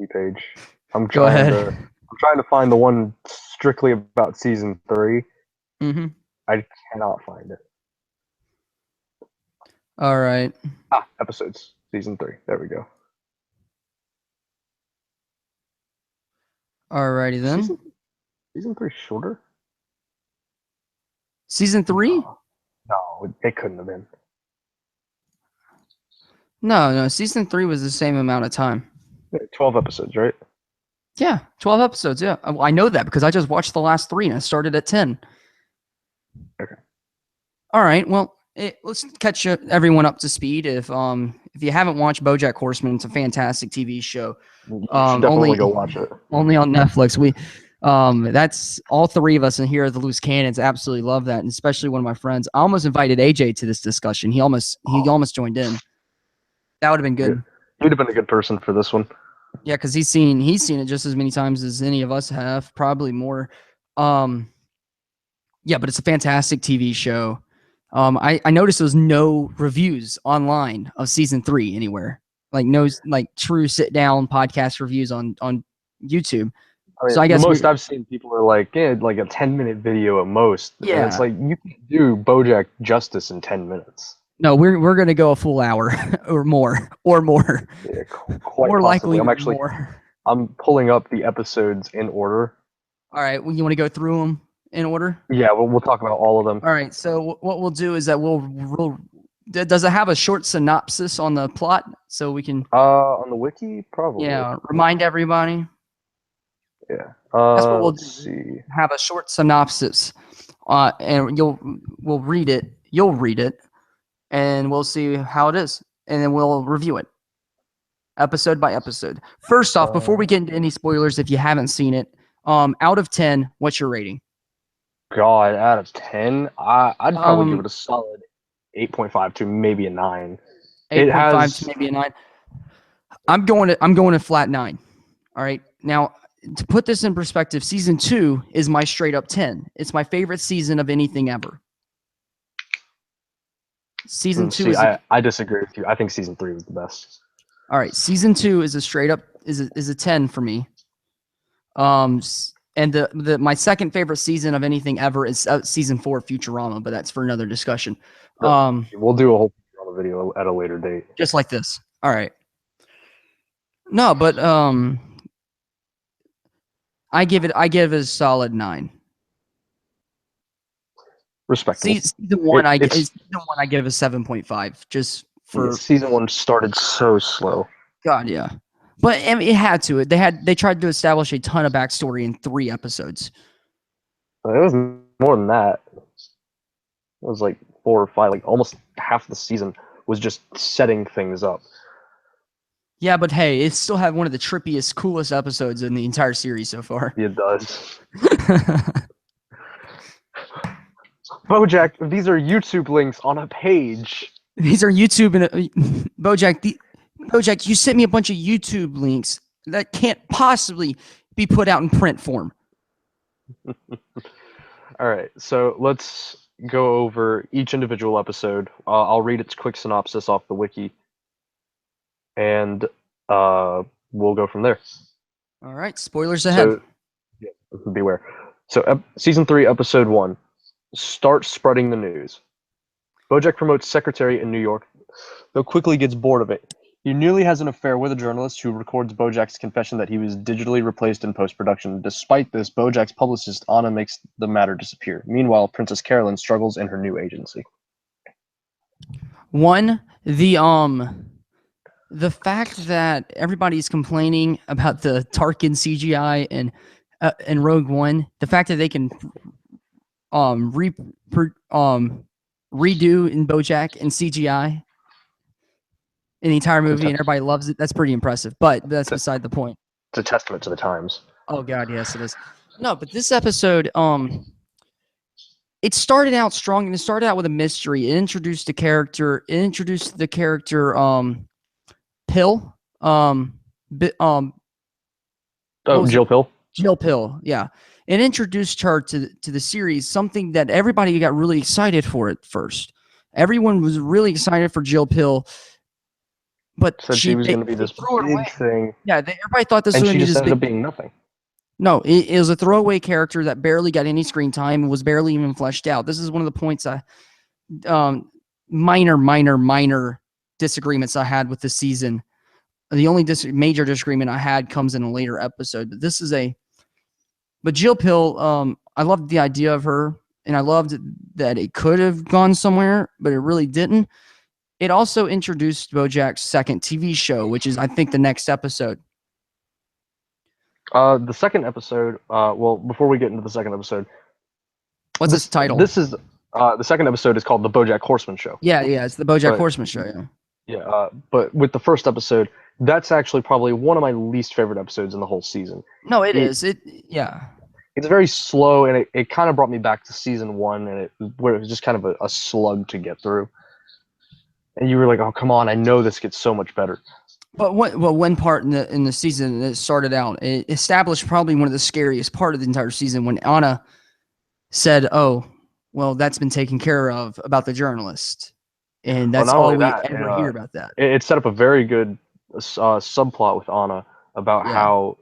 wiki page. I'm Go trying ahead. to I'm trying to find the one strictly about season 3. Mm-hmm. I cannot find it. All right. Episodes, season 3. There we go. Alrighty then. Season 3 shorter? Season 3? No, it couldn't have been. No. Season 3 was the same amount of time. 12 episodes, right? Yeah, 12 episodes. Yeah, I know that because I just watched the last 3 and I started at 10. Okay. All right. Well, let's catch everyone up to speed. If you haven't watched BoJack Horseman, it's a fantastic TV show. You should definitely Only go watch it. only on Netflix. That's all 3 of us in here at the Loose Cannons absolutely love that, and especially one of my friends. I almost invited AJ to this discussion. He almost joined in. That would have been good. You'd have been a good person for this one. Yeah, because he's seen it just as many times as any of us have, probably more. Yeah, but it's a fantastic TV show. I noticed there was no reviews online of season 3 anywhere. Like no true sit down podcast reviews on YouTube. I mean, So I guess the most I've seen people are like, like a 10-minute video at most. Yeah. And it's like you can do BoJack justice in 10 minutes. No, we're gonna go a full hour or more. Yeah, quite more possibly. likely more. I'm pulling up the episodes in order. All right, well, you want to go through them in order? Yeah, we'll talk about all of them. All right, so what we'll do is that we'll does it have a short synopsis on the plot so we can on the wiki probably. Yeah, remind everybody. Yeah. That's what we'll let's see. Have a short synopsis, and we'll read it. You'll read it, and we'll see how it is, and then we'll review it episode by episode. First off, before we get into any spoilers, if you haven't seen it, out of 10, what's your rating? God, out of 10, I'd probably give it a solid 8.5 to maybe a 9. 8.5 to maybe a 9. I'm going to flat 9. All right. Now, to put this in perspective, season 2 is my straight up 10. It's my favorite season of anything ever. Season 2 I disagree with you. I think season 3 was the best. All right, season 2 is a straight up is a 10 for me. And my second favorite season of anything ever is season 4 Futurama, but that's for another discussion. We'll do a whole Futurama video at a later date. Just like this. All right. No, but I give it a solid 9. Respectable. Season 1 I give a 7.5 just for season 1 started so slow. God, yeah. But I mean, it had to. They tried to establish a ton of backstory in 3 episodes. It was more than that. It was like 4 or 5. Like almost half the season was just setting things up. Yeah, but hey, it still had one of the trippiest, coolest episodes in the entire series so far. It does. BoJack, these are YouTube links on a page. These are YouTube and BoJack, you sent me a bunch of YouTube links that can't possibly be put out in print form. All right, so let's go over each individual episode. I'll read its quick synopsis off the wiki, and we'll go from there. All right, spoilers ahead. So, yeah, beware. So, season 3, episode 1. Start spreading the news. BoJack promotes secretary in New York, though quickly gets bored of it. He nearly has an affair with a journalist who records BoJack's confession that he was digitally replaced in post-production. Despite this, BoJack's publicist Anna makes the matter disappear. Meanwhile, Princess Carolyn struggles in her new agency. One, the fact that everybody's complaining about the Tarkin CGI and Rogue One, the fact that they can redo in BoJack and CGI in the entire movie and everybody loves it, that's pretty impressive. But that's beside the point. It's a testament to the times. Oh God, yes, it is. No, but this episode, it started out strong and it started out with a mystery. It introduced the character. Pill. Jill Pill. Jill Pill, yeah. It introduced her to the series, something that everybody got really excited for at first. Everyone was really excited for Jill Pill but Said she was going to be they this threw it away. big thing, Yeah, everybody thought this and was she going to be just this ended big. up being nothing. No, it was a throwaway character that barely got any screen time and was barely even fleshed out. This is one of the points minor disagreements I had with this season. The only major disagreement I had comes in a later episode, but Jill Pill, I loved the idea of her, and I loved that it could have gone somewhere, but it really didn't. It also introduced BoJack's second TV show, which is, I think, the next episode. The second episode, well, before we get into the second episode, What's its title? This is the second episode is called the BoJack Horseman Show. Yeah, it's the BoJack Horseman Show. Yeah. Yeah, but with the first episode, that's actually probably one of my least favorite episodes in the whole season. No, it is. It's very slow, and it kind of brought me back to season 1, where it was just kind of a slug to get through. And you were like, "Oh, come on! I know this gets so much better." But one part in the season that started out, it established probably one of the scariest part of the entire season when Anna said, "Oh, well, that's been taken care of about the journalist," and that's all we ever hear about that. It set up a very good subplot with Anna about how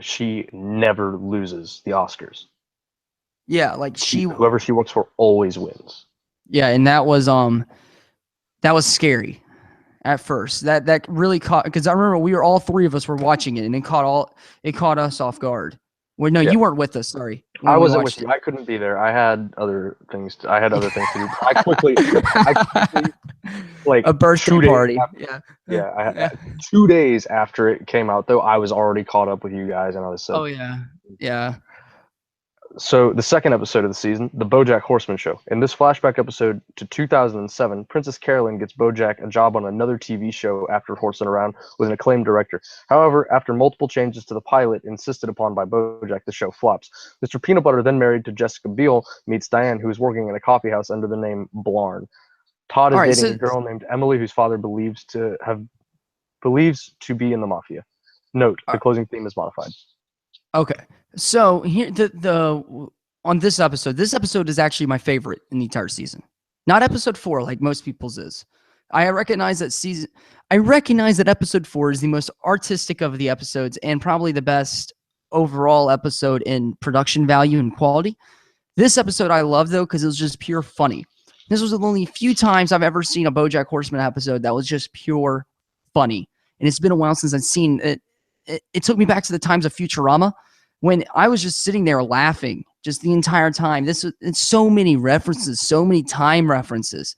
she never loses the Oscars. Yeah, like whoever she works for always wins. Yeah, and that was scary at first. That really caught, because I remember all three of us were watching it, and it caught us off guard. Well, no, you weren't with us. Sorry, I wasn't with you. I couldn't be there. I had other things. To do. I quickly like a birthday party. I 2 days after it came out, though, I was already caught up with you guys, and I was oh yeah. So the second episode of the season, the BoJack Horseman Show. In this flashback episode to 2007, Princess Carolyn gets BoJack a job on another TV show after horsing around with an acclaimed director. However, after multiple changes to the pilot insisted upon by BoJack, the show flops. Mr. Peanut Butter, then married to Jessica Biel, meets Diane, who is working in a coffee house under the name Blarn. Todd is dating a girl named Emily, whose father believes to be in the mafia. Note: the closing theme is modified. Okay. So here on this episode is actually my favorite in the entire season. Not episode 4 like most people's is. I recognize that episode 4 is the most artistic of the episodes and probably the best overall episode in production value and quality. This episode I love, though, because it was just pure funny. This was the only few times I've ever seen a BoJack Horseman episode that was just pure funny. And it's been a while since I've seen it. It took me back to the times of Futurama, when I was just sitting there laughing just the entire time. It's so many references, so many time references,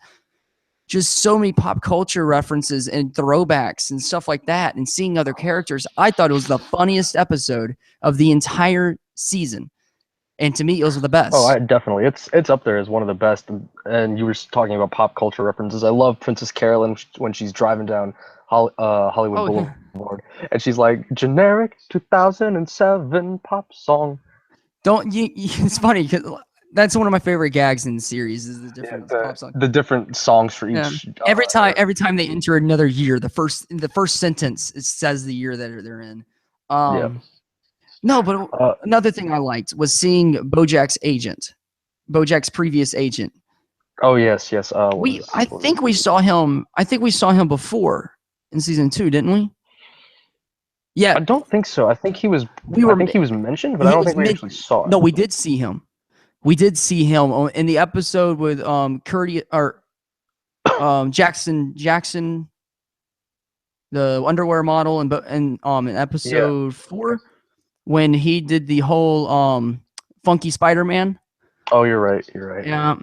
just so many pop culture references and throwbacks and stuff like that, and seeing other characters. I thought it was the funniest episode of the entire season. And to me, it was the best. Oh, definitely. It's up there as one of the best. And you were talking about pop culture references. I love Princess Carolyn when she's driving down Hollywood Boulevard, and she's like, generic 2007 pop song. It's funny because that's one of my favorite gags in the series is the different pop songs. The different songs for each. Every time they enter another year, the first sentence it says the year that they're in. No, but another thing I liked was seeing BoJack's previous agent. Oh yes. I think we saw him before in season 2, didn't we? Yeah. I don't think so. I think he was. I think he was mentioned, but I don't think we actually saw him. No, we did see him. We did see him in the episode with Jackson, the underwear model, and in episode 4. When he did the whole funky Spider-Man. Oh, you're right. Yeah.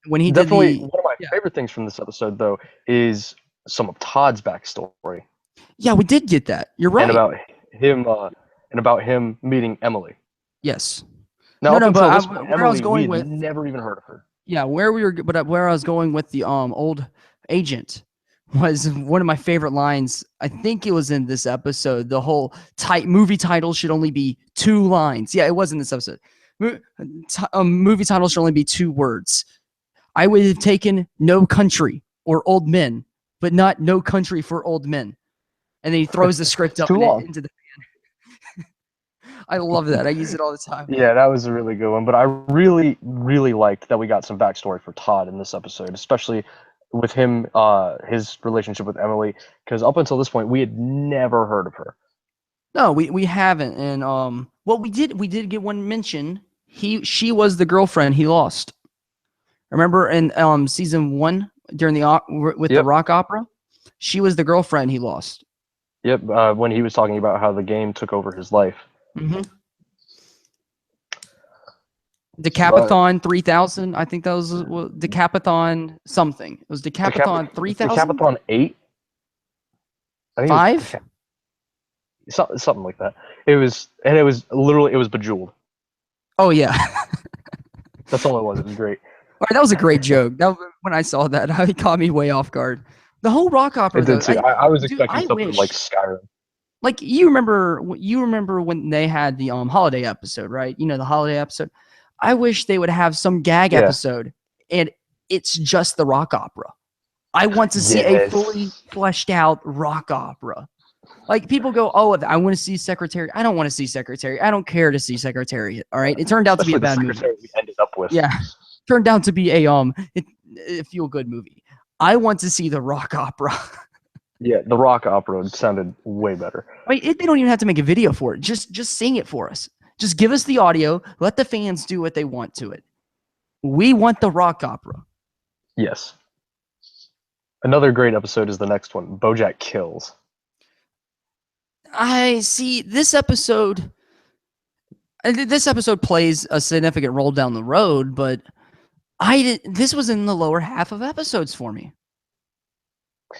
When he definitely did one of my favorite things from this episode, though, is some of Todd's backstory. Yeah, we did get that. You're right. And about him meeting Emily. Yes. Now, where I was going with, never even heard of her. Yeah, where I was going with the old agent was one of my favorite lines. I think it was in this episode. The whole movie title should only be 2 lines. Yeah, it was in this episode. Movie title should only be 2 words. I would have taken No Country or Old Men, but not No Country for Old Men. And then he throws the script up into the fan. I love that. I use it all the time. Yeah, that was a really good one. But I really, really liked that we got some backstory for Todd in this episode, especially with him, his relationship with Emily, because up until this point we had never heard of her. No, we haven't. And well, we did get one mention. She was the girlfriend he lost. Remember in season 1 during the rock opera, she was the girlfriend he lost. Yep, when he was talking about how the game took over his life. Mm-hmm. Decapathon 3000. I think that was Decapathon something. It was Decapathon 3000. Decapathon 8. I think 5. Something like that. It was literally Bejeweled. Oh yeah. That's all it was. It was great. All right, that was a great joke. When I saw that, it caught me way off guard. The whole rock opera. It did too. I was expecting something like Skyrim. Like you remember when they had the holiday episode, right? You know, the holiday episode. I wish they would have some gag episode, and it's just the rock opera. I want to see a fully fleshed out rock opera. Like people go, oh, I want to see Secretary. I don't want to see Secretary. I don't care to see Secretary. All right, it turned out to be a bad movie. We ended up with. Yeah, turned out to be a feel good movie. I want to see the rock opera. Yeah, the rock opera sounded way better. I mean, they don't even have to make a video for it. Just sing it for us. Just give us the audio. Let the fans do what they want to it. We want the rock opera. Yes. Another great episode is the next one, BoJack Kills. I see this episode. This episode plays a significant role down the road, but this was in the lower half of episodes for me.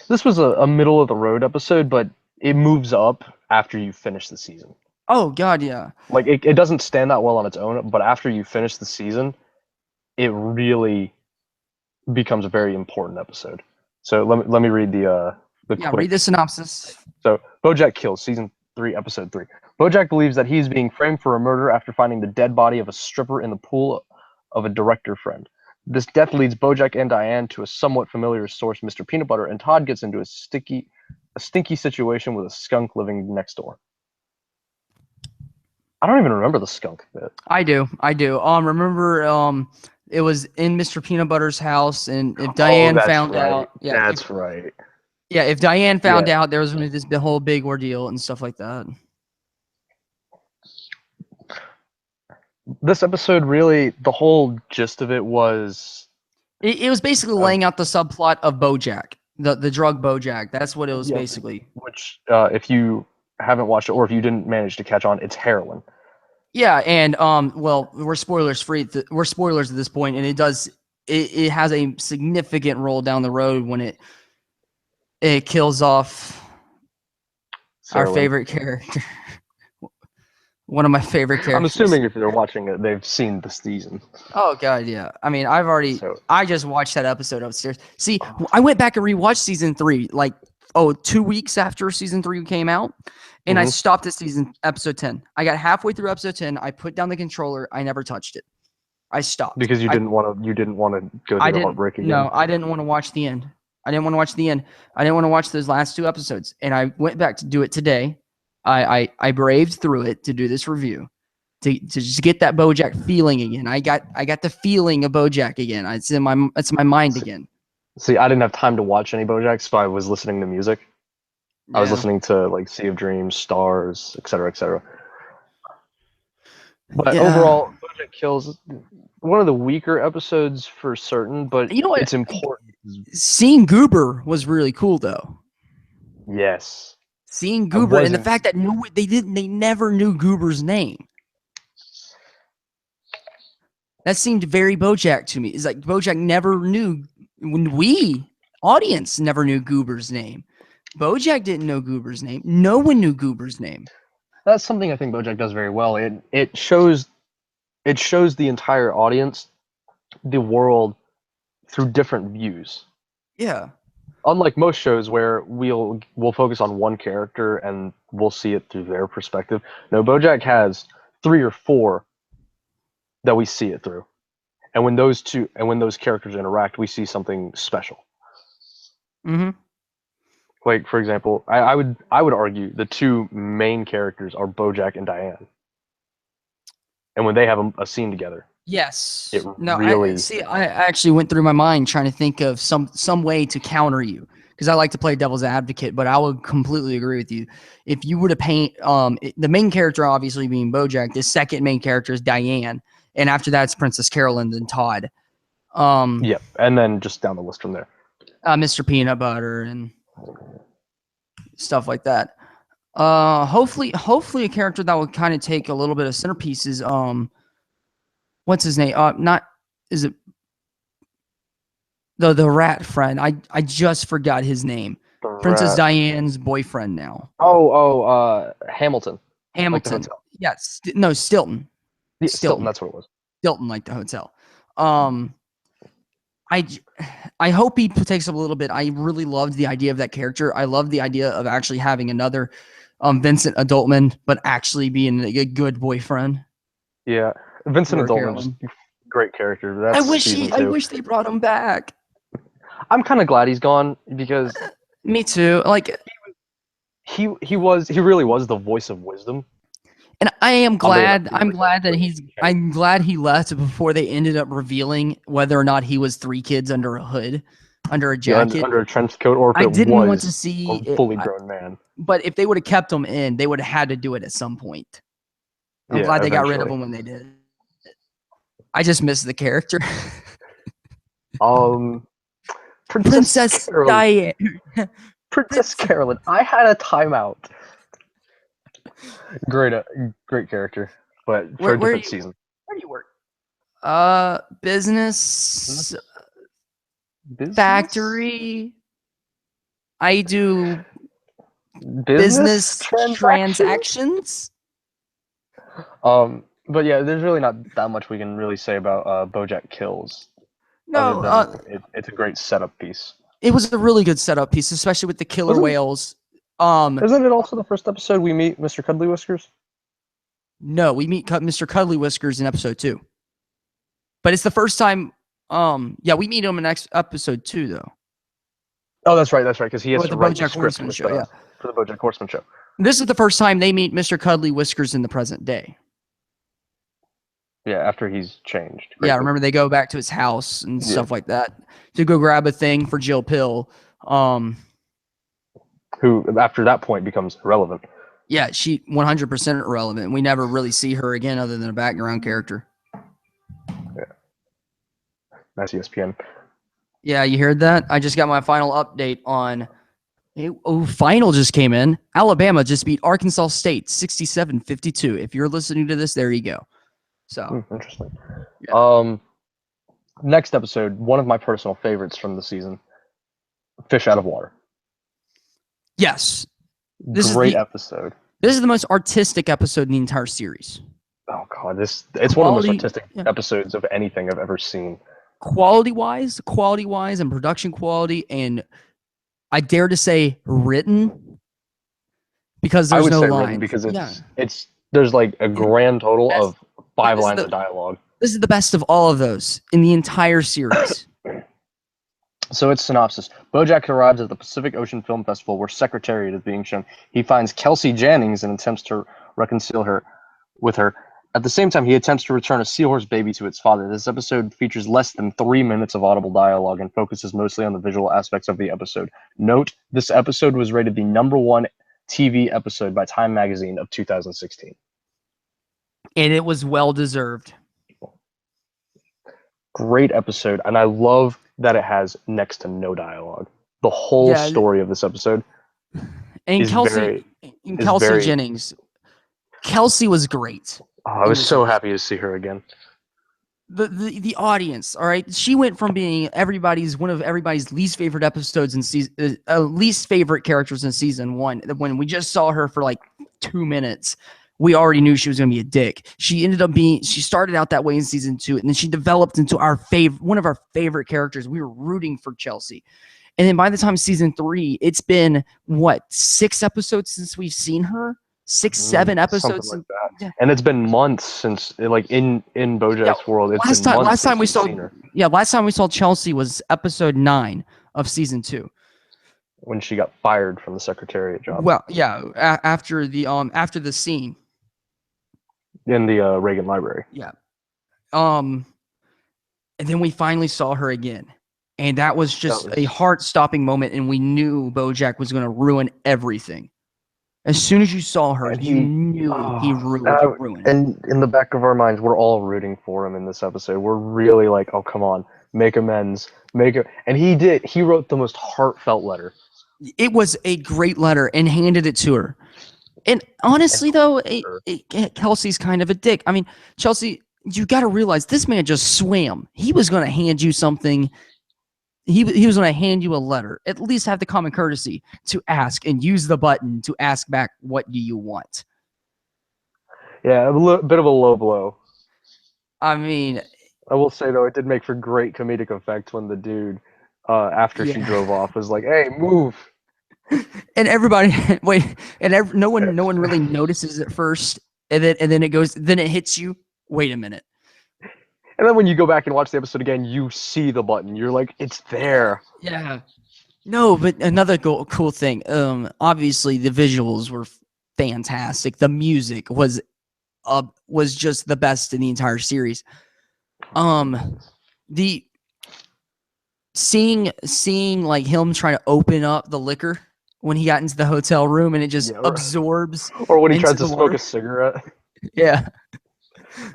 This was a middle of the road episode, but it moves up after you finish the season. Oh God, yeah. Like it doesn't stand that well on its own, but after you finish the season, it really becomes a very important episode. So let me read the read the synopsis. So BoJack Kills, season 3, episode 3. BoJack believes that he is being framed for a murder after finding the dead body of a stripper in the pool of a director friend. This death leads BoJack and Diane to a somewhat familiar source, Mr. Peanut Butter, and Todd gets into a stinky situation with a skunk living next door. I don't even remember the skunk bit. I do. Remember, it was in Mr. Peanut Butter's house, and if Diane found out, that's right. Yeah, if Diane found out, there was going to be this whole big ordeal and stuff like that. This episode really, the whole gist of it was... It was basically laying out the subplot of BoJack, the drug BoJack. That's what it was basically. Which, if you haven't watched it, or if you didn't manage to catch on, it's heroin. Yeah, and well, we're spoilers free. We're spoilers at this point, and it has a significant role down the road when it kills off our favorite character. One of my favorite characters. I'm assuming if they're watching it, they've seen the season. Oh God, yeah. I mean, I just watched that episode upstairs. See, I went back and rewatched season 3, like 2 weeks after season 3 came out, and I stopped at episode 10. I got halfway through episode 10. I put down the controller. I never touched it. I stopped because you didn't want to go through the heartbreak again. No, I didn't want to watch the end. I didn't want to watch those last 2 episodes, and I went back to do it today. I braved through it to do this review, to just get that BoJack feeling again. I got the feeling of BoJack again. It's in my mind again. See, I didn't have time to watch any BoJack, so I was listening to music. Yeah. I was listening to like Sea of Dreams, Stars, etc., etc. But overall, BoJack Kills one of the weaker episodes for certain, but you know what? It's important. Seeing Goober was really cool, though. Yes. Seeing Goober and the fact that they never knew Goober's name. That seemed very BoJack to me. It's like BoJack never knew, when we, audience, never knew Goober's name. BoJack didn't know Goober's name. No one knew Goober's name. That's something I think BoJack does very well. It shows the entire audience the world through different views. Yeah. Unlike most shows where we'll focus on one character and we'll see it through their perspective. No, BoJack has 3 or 4 that we see it through. And when those characters interact, we see something special. Mm-hmm. Like, for example, I would argue the 2 main characters are BoJack and Diane. And when they have a scene together, Yes. It No, I really, see. I actually went through my mind trying to think of some way to counter you because I like to play devil's advocate. But I would completely agree with you. If you were to paint the main character, obviously being BoJack, the second main character is Diane, and after that it's Princess Carolyn and Todd. yep. And then just down the list from there. Mr. Peanut Butter and stuff like that. Hopefully a character that would kind of take a little bit of centerpieces. What's his name? Not is it the rat friend? I just forgot his name. The Princess rat. Diane's boyfriend now. Hamilton, like the Hamilton. hotel. Yeah, no, Stilton. Yeah, Stilton, Stilton. that's what it was. Stilton, like the hotel. I hope he takes up a little bit. I really loved the idea of that character. I love the idea of actually having another Vincent Adultman, but actually being a good boyfriend. Yeah, Vincent For Adultman, just great character. That's I wish they brought him back. I'm kind of glad he's gone because Me too. Like, he really was the voice of wisdom. and I am glad. I'm glad that I'm glad he left before they ended up revealing whether or not he was three kids under a hood, under a jacket. Under a trench coat, or if I it didn't was want to see a fully grown man. But if they would have kept him in, they would have had to do it at some point. I'm glad they got rid of him when they did. I just missed the character. Princess Diane. Princess Carolyn. I had a timeout. Great character, but for a different season. Where do you work? Business factory. I do business transactions. But yeah, there's really not that much we can really say about BoJack Kills. No, it's a great setup piece. It was a really good setup piece, especially with the killer whales. Isn't it also the first episode we meet Mr. Cuddly Whiskers? No, we meet Mr. Cuddly Whiskers in episode 2. But it's the first time. Yeah, we meet him in episode 2, though. Oh, that's right, because he has to the write the Horseman show. Yeah, for the BoJack Horseman show. This is the first time they meet Mr. Cuddly Whiskers in the present day. Yeah, after he's changed. Yeah, remember they go back to his house and stuff like that to go grab a thing for Jill Pill. Who, after that point, becomes irrelevant. Yeah, she 100% irrelevant. We never really see her again other than a background character. Yeah. Nice ESPN. Yeah, you heard that? I just got my final update on... final just came in. Alabama just beat Arkansas State 67-52. If you're listening to this, there you go. So interesting. Yeah. Next episode, one of my personal favorites from the season, Fish Out of Water. Yes. Great episode. This is the most artistic episode in the entire series. Oh god, it's one of the most artistic episodes of anything I've ever seen. Quality wise, and production quality, and I dare to say written, because there's no lines. Because there's like a grand total of 5 lines of dialogue. This is the best of all of those in the entire series. So it's synopsis. BoJack arrives at the Pacific Ocean Film Festival where Secretariat is being shown. He finds Kelsey Jennings and attempts to reconcile her with her. At the same time, he attempts to return a seahorse baby to its father. This episode features less than 3 minutes of audible dialogue and focuses mostly on the visual aspects of the episode. Note, this episode was rated the #1 TV episode by Time Magazine of 2016. And it was well-deserved. Great episode, and I love that it has next to no dialogue. The whole story of this episode and Kelsey Jennings. Kelsey was great. Oh, I was so happy to see her again. The audience, all right. She went from being one of everybody's least favorite episodes in season, least favorite characters in season 1. When we just saw her for like 2 minutes, we already knew she was going to be a dick. She started out that way in season 2, and then she developed into one of our favorite characters. We were rooting for Chelsea. And then by the time season 3, it's been, 6 episodes since we've seen her? 6, 7 episodes? Like that. Yeah. And it's been months since, like, in BoJack's world, it's been months last time we saw her. Yeah, last time we saw Chelsea was episode 9 of season 2. When she got fired from the Secretariat job. Well, yeah, after the scene. In the Reagan Library. Yeah. And then we finally saw her again. And that was just That a was- heart-stopping moment, and we knew BoJack was going to ruin everything. As soon as you saw her, And you knew he oh, ruined. and in the back of our minds, we're all rooting for him in this episode. We're really like, oh, come on, make amends, and he did. He wrote the most heartfelt letter. It was a great letter and handed it to her. And honestly, though, Kelsey's kind of a dick. I mean, Chelsea, you got to realize this man just swam. He was going to hand you something. He was going to hand you a letter. At least have the common courtesy to ask and use the button to ask back, what do you want? Yeah, bit of a low blow. I mean, I will say, though, it did make for great comedic effect when the dude, after she drove off, was like, hey, move. And everybody wait, and no one really notices it first, and then it hits you. Wait a minute. And then when you go back and watch the episode again, you see the button. You're like, it's there. Yeah. No, but another cool thing. Obviously the visuals were fantastic. The music was just the best in the entire series. The seeing like him trying to open up the liquor when he got into the hotel room, and it just absorbs. Or when he into tries to the smoke water. a cigarette. Yeah.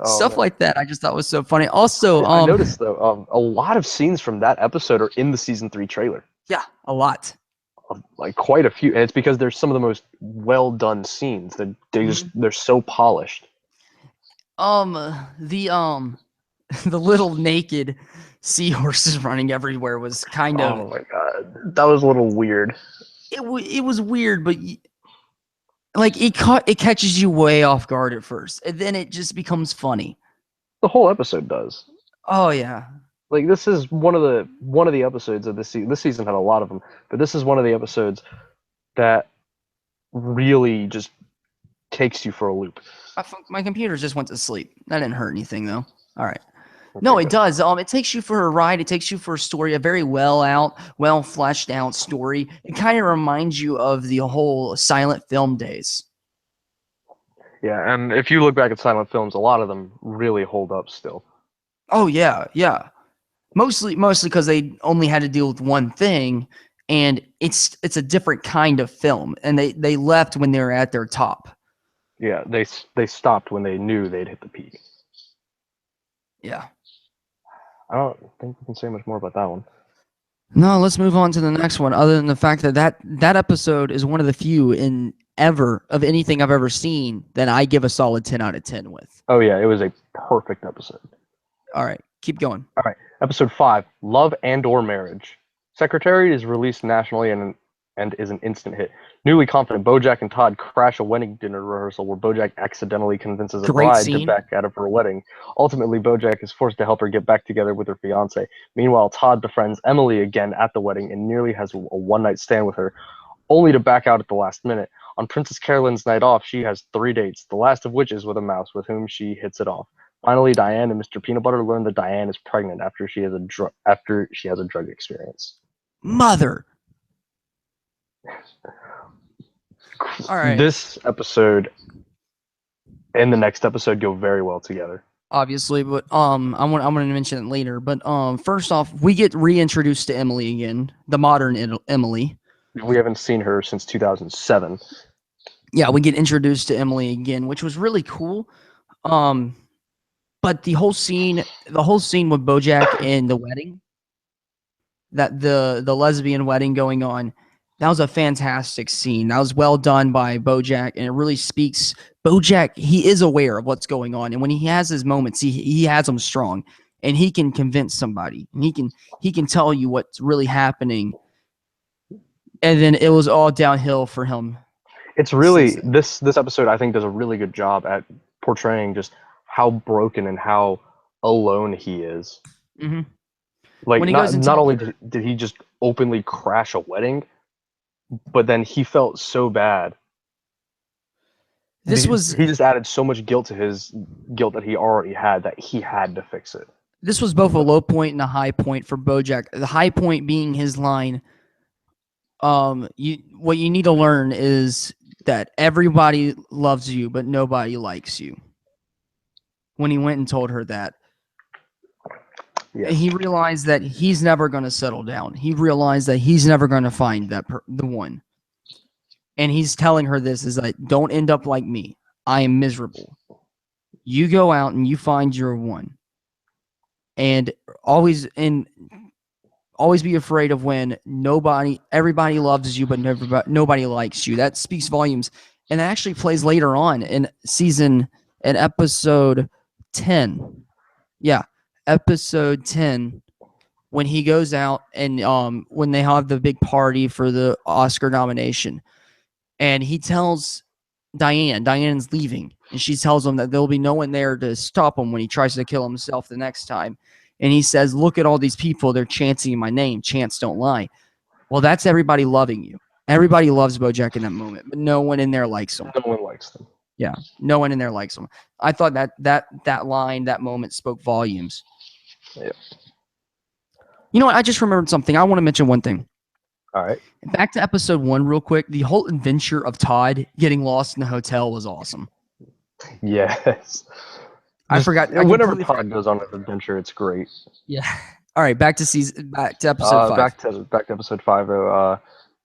Oh, Stuff man. like that I just thought was so funny. Also, I noticed though, a lot of scenes from that episode are in the season 3 trailer. yeah, a lot. Like quite a few, and it's because they're some of the most well done scenes. They're so polished. The the little naked seahorses running everywhere was kind of. Oh my god, that was a little weird. It was weird, but like it catches you way off guard at first, and then it just becomes funny. The whole episode does. Oh yeah. Like this is one of the episodes of this season. This season had a lot of them, but this is one of the episodes that really just takes you for a loop. My computer just went to sleep. That didn't hurt anything though. All right. No, it does. It takes you for a ride. It takes you for a story, a very well fleshed out story. It kind of reminds you of the whole silent film days. Yeah, and if you look back at silent films, a lot of them really hold up still. Oh yeah, yeah. Mostly because they only had to deal with one thing, and it's a different kind of film, and they left when they were at their top. Yeah, they stopped when they knew they'd hit the peak. Yeah. I don't think we can say much more about that one. No, let's move on to the next one. Other than the fact that episode is one of the few in ever of anything I've ever seen that I give a solid 10 out of 10 with. Oh yeah, it was a perfect episode. All right, keep going. All right, episode 5, Love and/or Marriage. Secretary is released nationally and is an instant hit. Newly confident, BoJack and Todd crash a wedding dinner rehearsal where BoJack accidentally convinces a bride to back out of her wedding. Ultimately, BoJack is forced to help her get back together with her fiance. Meanwhile, Todd befriends Emily again at the wedding and nearly has a one-night stand with her, only to back out at the last minute. On Princess Carolyn's night off, she has 3 dates, the last of which is with a mouse with whom she hits it off. Finally, Diane and Mr. Peanut Butter learn that Diane is pregnant after she has a drug experience. Mother. All right. This episode and the next episode go very well together. Obviously, but I'm going to mention it later. But first off, we get reintroduced to Emily again, the modern Emily. We haven't seen her since 2007. Yeah, we get introduced to Emily again, which was really cool. But the whole scene with BoJack and the wedding, that the lesbian wedding going on, that was a fantastic scene. That was well done by BoJack, and it really speaks. BoJack, he is aware of what's going on, and when he has his moments, he has them strong, and he can convince somebody, and he can tell you what's really happening. And then it was all downhill for him. It's really this episode, I think, does a really good job at portraying just how broken and how alone he is. Mm-hmm. Like not only did he just openly crash a wedding, but then he felt so bad. He just added so much guilt to his guilt that he already had that he had to fix it. This was both a low point and a high point for BoJack. The high point being his line, what you need to learn is that everybody loves you, but nobody likes you. When he went and told her that, Yes. He realized that he's never going to settle down. He realized that he's never going to find the one. And he's telling her this is like, don't end up like me. I am miserable. You go out and you find your one. And always be afraid of when everybody loves you, but nobody likes you. That speaks volumes. And that actually plays later on in episode 10. Yeah, episode 10, when he goes out and when they have the big party for the Oscar nomination, and he tells Diane's leaving, and she tells him that there'll be no one there to stop him when he tries to kill himself the next time. And he says, look at all these people, they're chanting my name. Chants don't lie. Well, that's everybody loving you. Everybody loves BoJack in that moment, but no one in there likes him. No one likes them. Yeah, no one in there likes him. I thought that line, that moment spoke volumes. Yeah. You know what? I just remembered something. I want to mention one thing. All right. Back to episode 1 real quick. The whole adventure of Todd getting lost in the hotel was awesome. Yes. I forgot. Whenever Todd goes on an adventure, it's great. Yeah. All right. Back to episode 5. Back to episode 5.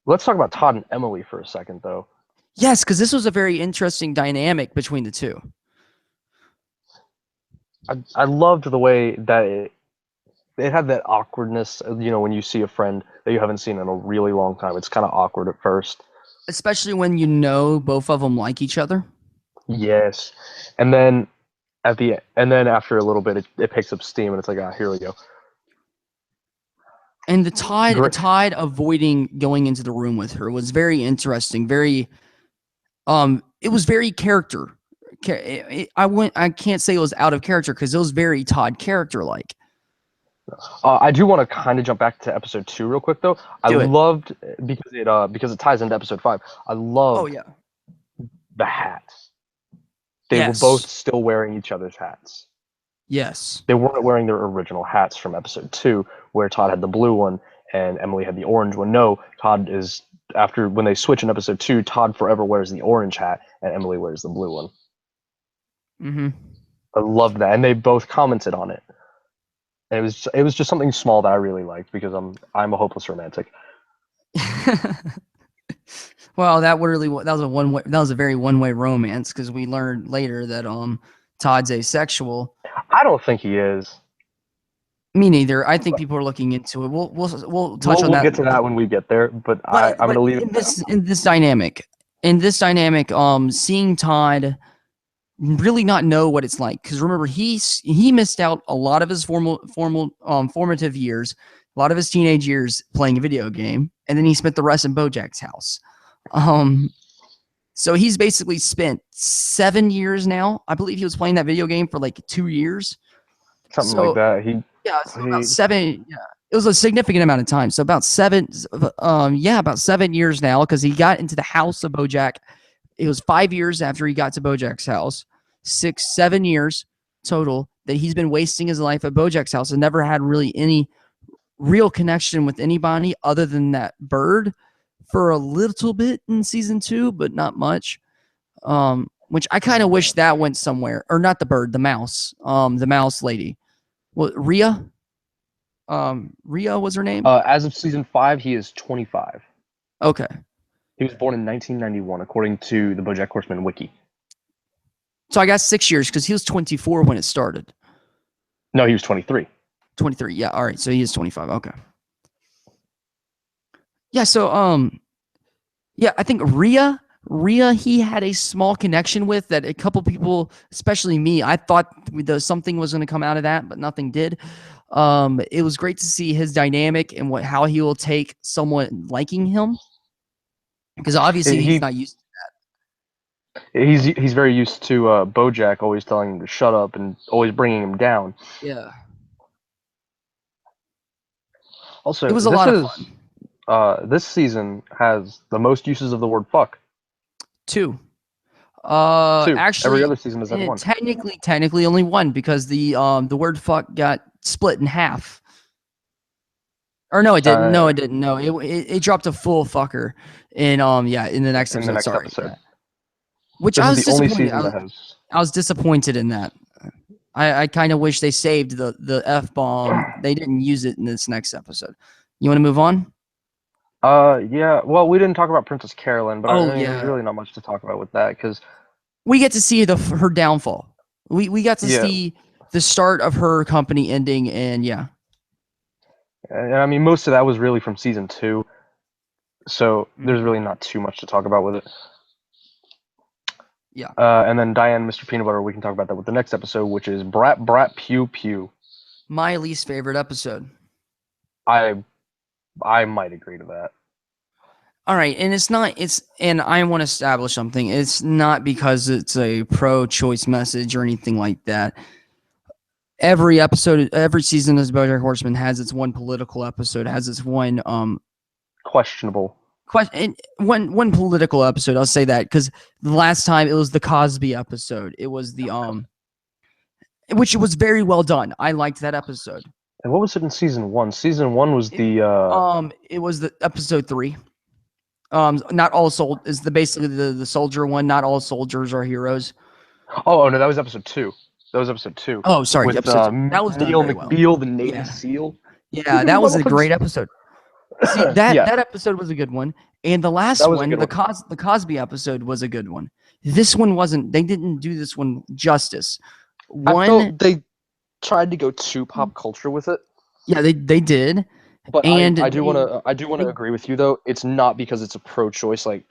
Let's talk about Todd and Emily for a second, though. Yes, because this was a very interesting dynamic between the two. I loved the way that it had that awkwardness. When you see a friend that you haven't seen in a really long time, it's kind of awkward at first. Especially when both of them like each other. Yes, and then after a little bit, it picks up steam, and it's like, here we go. And the Todd avoiding going into the room with her was very interesting. Very, it was very character. I can't say it was out of character because it was very Todd character-like. I do want to kind of jump back to episode 2 real quick, though. Loved because it ties into episode 5. I loved the hat. They were both still wearing each other's hats. Yes. They weren't wearing their original hats from episode 2, where Todd had the blue one and Emily had the orange one. No, Todd is, when they switch in episode 2, Todd forever wears the orange hat and Emily wears the blue one. Mm-hmm. I loved that, and they both commented on it. And it was just something small that I really liked because I'm a hopeless romantic. Well, that was a very one-way romance because we learned later that Todd's asexual. I don't think he is. Me neither. I think people are looking into it. We'll touch on that. We'll get to that when we get there. But I'm going to leave it in this dynamic. In this dynamic, seeing Todd really not know what it's like, because remember he missed out a lot of his formative years, a lot of his teenage years playing a video game, and then he spent the rest in BoJack's house. So he's basically spent 7 years now. I believe he was playing that video game for like 2 years. Something like that. About 7. Yeah, it was a significant amount of time. So about 7 years now, because he got into the house of BoJack. It was 5 years after he got to BoJack's house. 7 years total that he's been wasting his life at BoJack's house and never had really any real connection with anybody other than that bird for a little bit in season 2, but not much. Which I kind of wish that went somewhere. Or not the bird, the mouse. The mouse lady. Well, Rhea? Rhea was her name? As of season 5, he is 25. Okay. He was born in 1991, according to the BoJack Horseman wiki. So I got 6 years because he was 24 when it started. No, he was 23. 23, yeah. All right, so he is 25. Okay. Yeah, so yeah, I think Rhea he had a small connection with that a couple people, especially me, I thought something was going to come out of that, but nothing did. It was great to see his dynamic and how he will take someone liking him, because obviously he's not used to that. He's very used to BoJack always telling him to shut up and always bringing him down. Yeah. Also, it was a lot of fun. This season has the most uses of the word fuck. 2. 2. Actually, every other season has had 1. Technically only 1, because the word fuck got split in half. Or no, it didn't. No, it didn't. No, it dropped a full fucker in the next episode. Sorry. Yeah. Which I was disappointed. I was disappointed in that. I kind of wish they saved the F-bomb. They didn't use it in this next episode. You want to move on? Yeah. Well, we didn't talk about Princess Carolyn, but I Oh mean, there's yeah, really not much to talk about with that because we get to see her downfall. We got to yeah, see the start of her company ending, and yeah, and I mean, most of that was really from season 2, so there's Mhm. really not too much to talk about with it. Yeah. And then Diane, Mr. Peanut Butter, we can talk about that with the next episode, which is Brat Brat Pew Pew. My least favorite episode. I might agree to that. All right, and and I want to establish something. It's not because it's a pro-choice message or anything like that. Every episode, every season of BoJack Horseman has its one political episode, has its one Questionable. question, one political episode. I'll say that because the last time it was the Cosby episode. It was the which was very well done. I liked that episode. And what was it in season 1? Season 1 was the It was the episode 3. Not all is basically the soldier one. Not all soldiers are heroes. Oh no, that was episode 2. That was episode 2. Oh, sorry, With episode 2. That was done Neil very well. McBeal, the Navy Yeah. SEAL. Yeah, that was a great episode. See, that Yeah. that episode was a good one, and the last That was a one, good the Cosby episode, was a good one. This one wasn't. They didn't do this one justice. I felt they tried to go too pop culture with it. Yeah, they did. But And I do want to they- agree with you though. It's not because it's a pro-choice. Like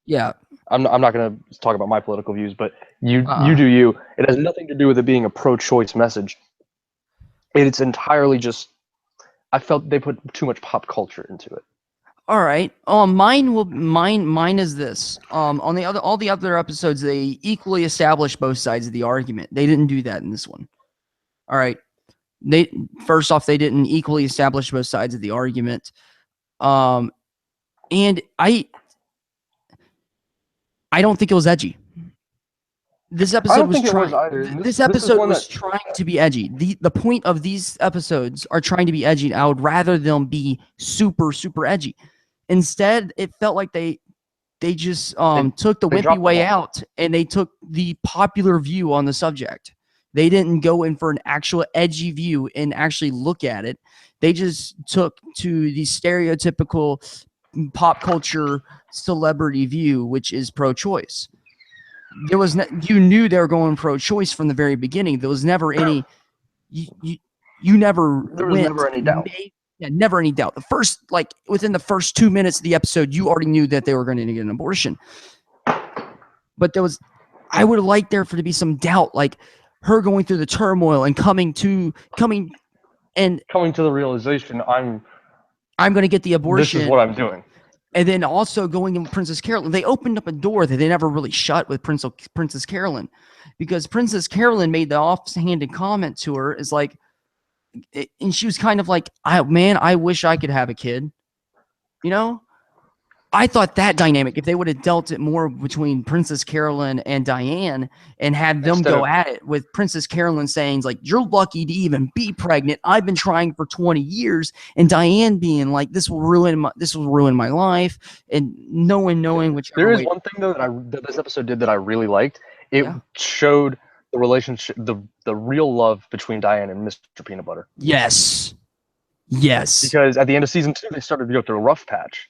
Yeah, I'm not going to talk about my political views, but you Uh-uh. do you. It has nothing to do with it being a pro-choice message. It's entirely just. I felt they put too much pop culture into it. all right. Mine is this. On all the other episodes, they equally established both sides of the argument. They didn't do that in this one. All right. First off, they didn't equally establish both sides of the argument. And I don't think it was edgy. This episode was trying. This episode was trying to be edgy. The point of these episodes are trying to be edgy. I would rather them be super edgy. Instead, it felt like they just took the wimpy way out, and they took the popular view on the subject. They didn't go in for an actual edgy view and actually look at it. They just took to the stereotypical pop culture celebrity view, which is pro-choice. There was you knew they were going pro-choice from the very beginning. There was never any you never There was never any doubt. Yeah, never any doubt. Within the first 2 minutes of the episode, you already knew that they were going to get an abortion. But I would have liked there for to be some doubt, like her going through the turmoil and coming to the realization I'm going to get the abortion. This is what I'm doing. And then also going in with Princess Carolyn. They opened up a door that they never really shut with Princess Carolyn, because Princess Carolyn made the offhanded comment to her, is like, and she was kind of like, I wish I could have a kid. You know? I thought that dynamic, if they would have dealt it more between Princess Carolyn and Diane and had them go at it, with Princess Carolyn saying, like, you're lucky to even be pregnant. I've been trying for 20 years. And Diane being like, this will ruin my life. And no one knowing which. There is one thing though that this episode did that I really liked. It showed the relationship, the real love between Diane and Mr. Peanut Butter. Yes. Because at the end of season 2, they started to go through a rough patch.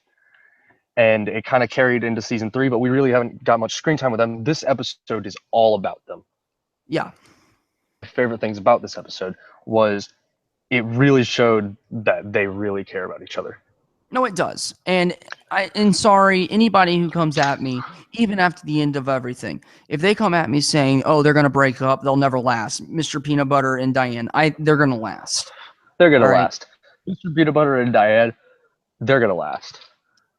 And it kind of carried into season 3, but we really haven't got much screen time with them. This episode is all about them. Yeah. My favorite things about this episode was it really showed that they really care about each other. No, it does. And sorry, anybody who comes at me, even after the end of everything, if they come at me saying, oh, they're going to break up, they'll never last. Mr. Peanut Butter and Diane, they're going to last. They're going to last. Mr. Peanut Butter and Diane, they're going to last.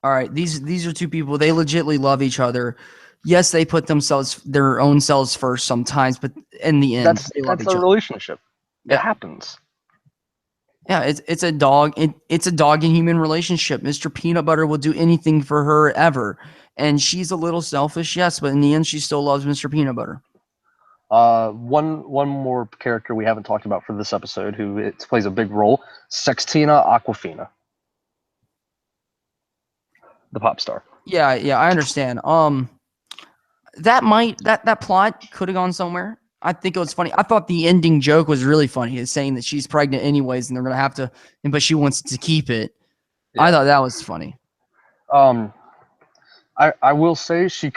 All right, these are two people. They legitimately love each other. Yes, they put their own selves first sometimes, but in the end, they love each other. That's a relationship. It happens. Yeah, it's a dog. It's a dog and human relationship. Mr. Peanut Butter will do anything for her ever, and she's a little selfish, yes, but in the end, she still loves Mr. Peanut Butter. One more character we haven't talked about for this episode, who plays a big role, Sextina Aquafina. The pop star. Yeah, I understand. That plot could have gone somewhere. I think it was funny. I thought the ending joke was really funny. It's saying that she's pregnant anyways, and they're gonna have to, but she wants to keep it. Yeah. I thought that was funny. I will say she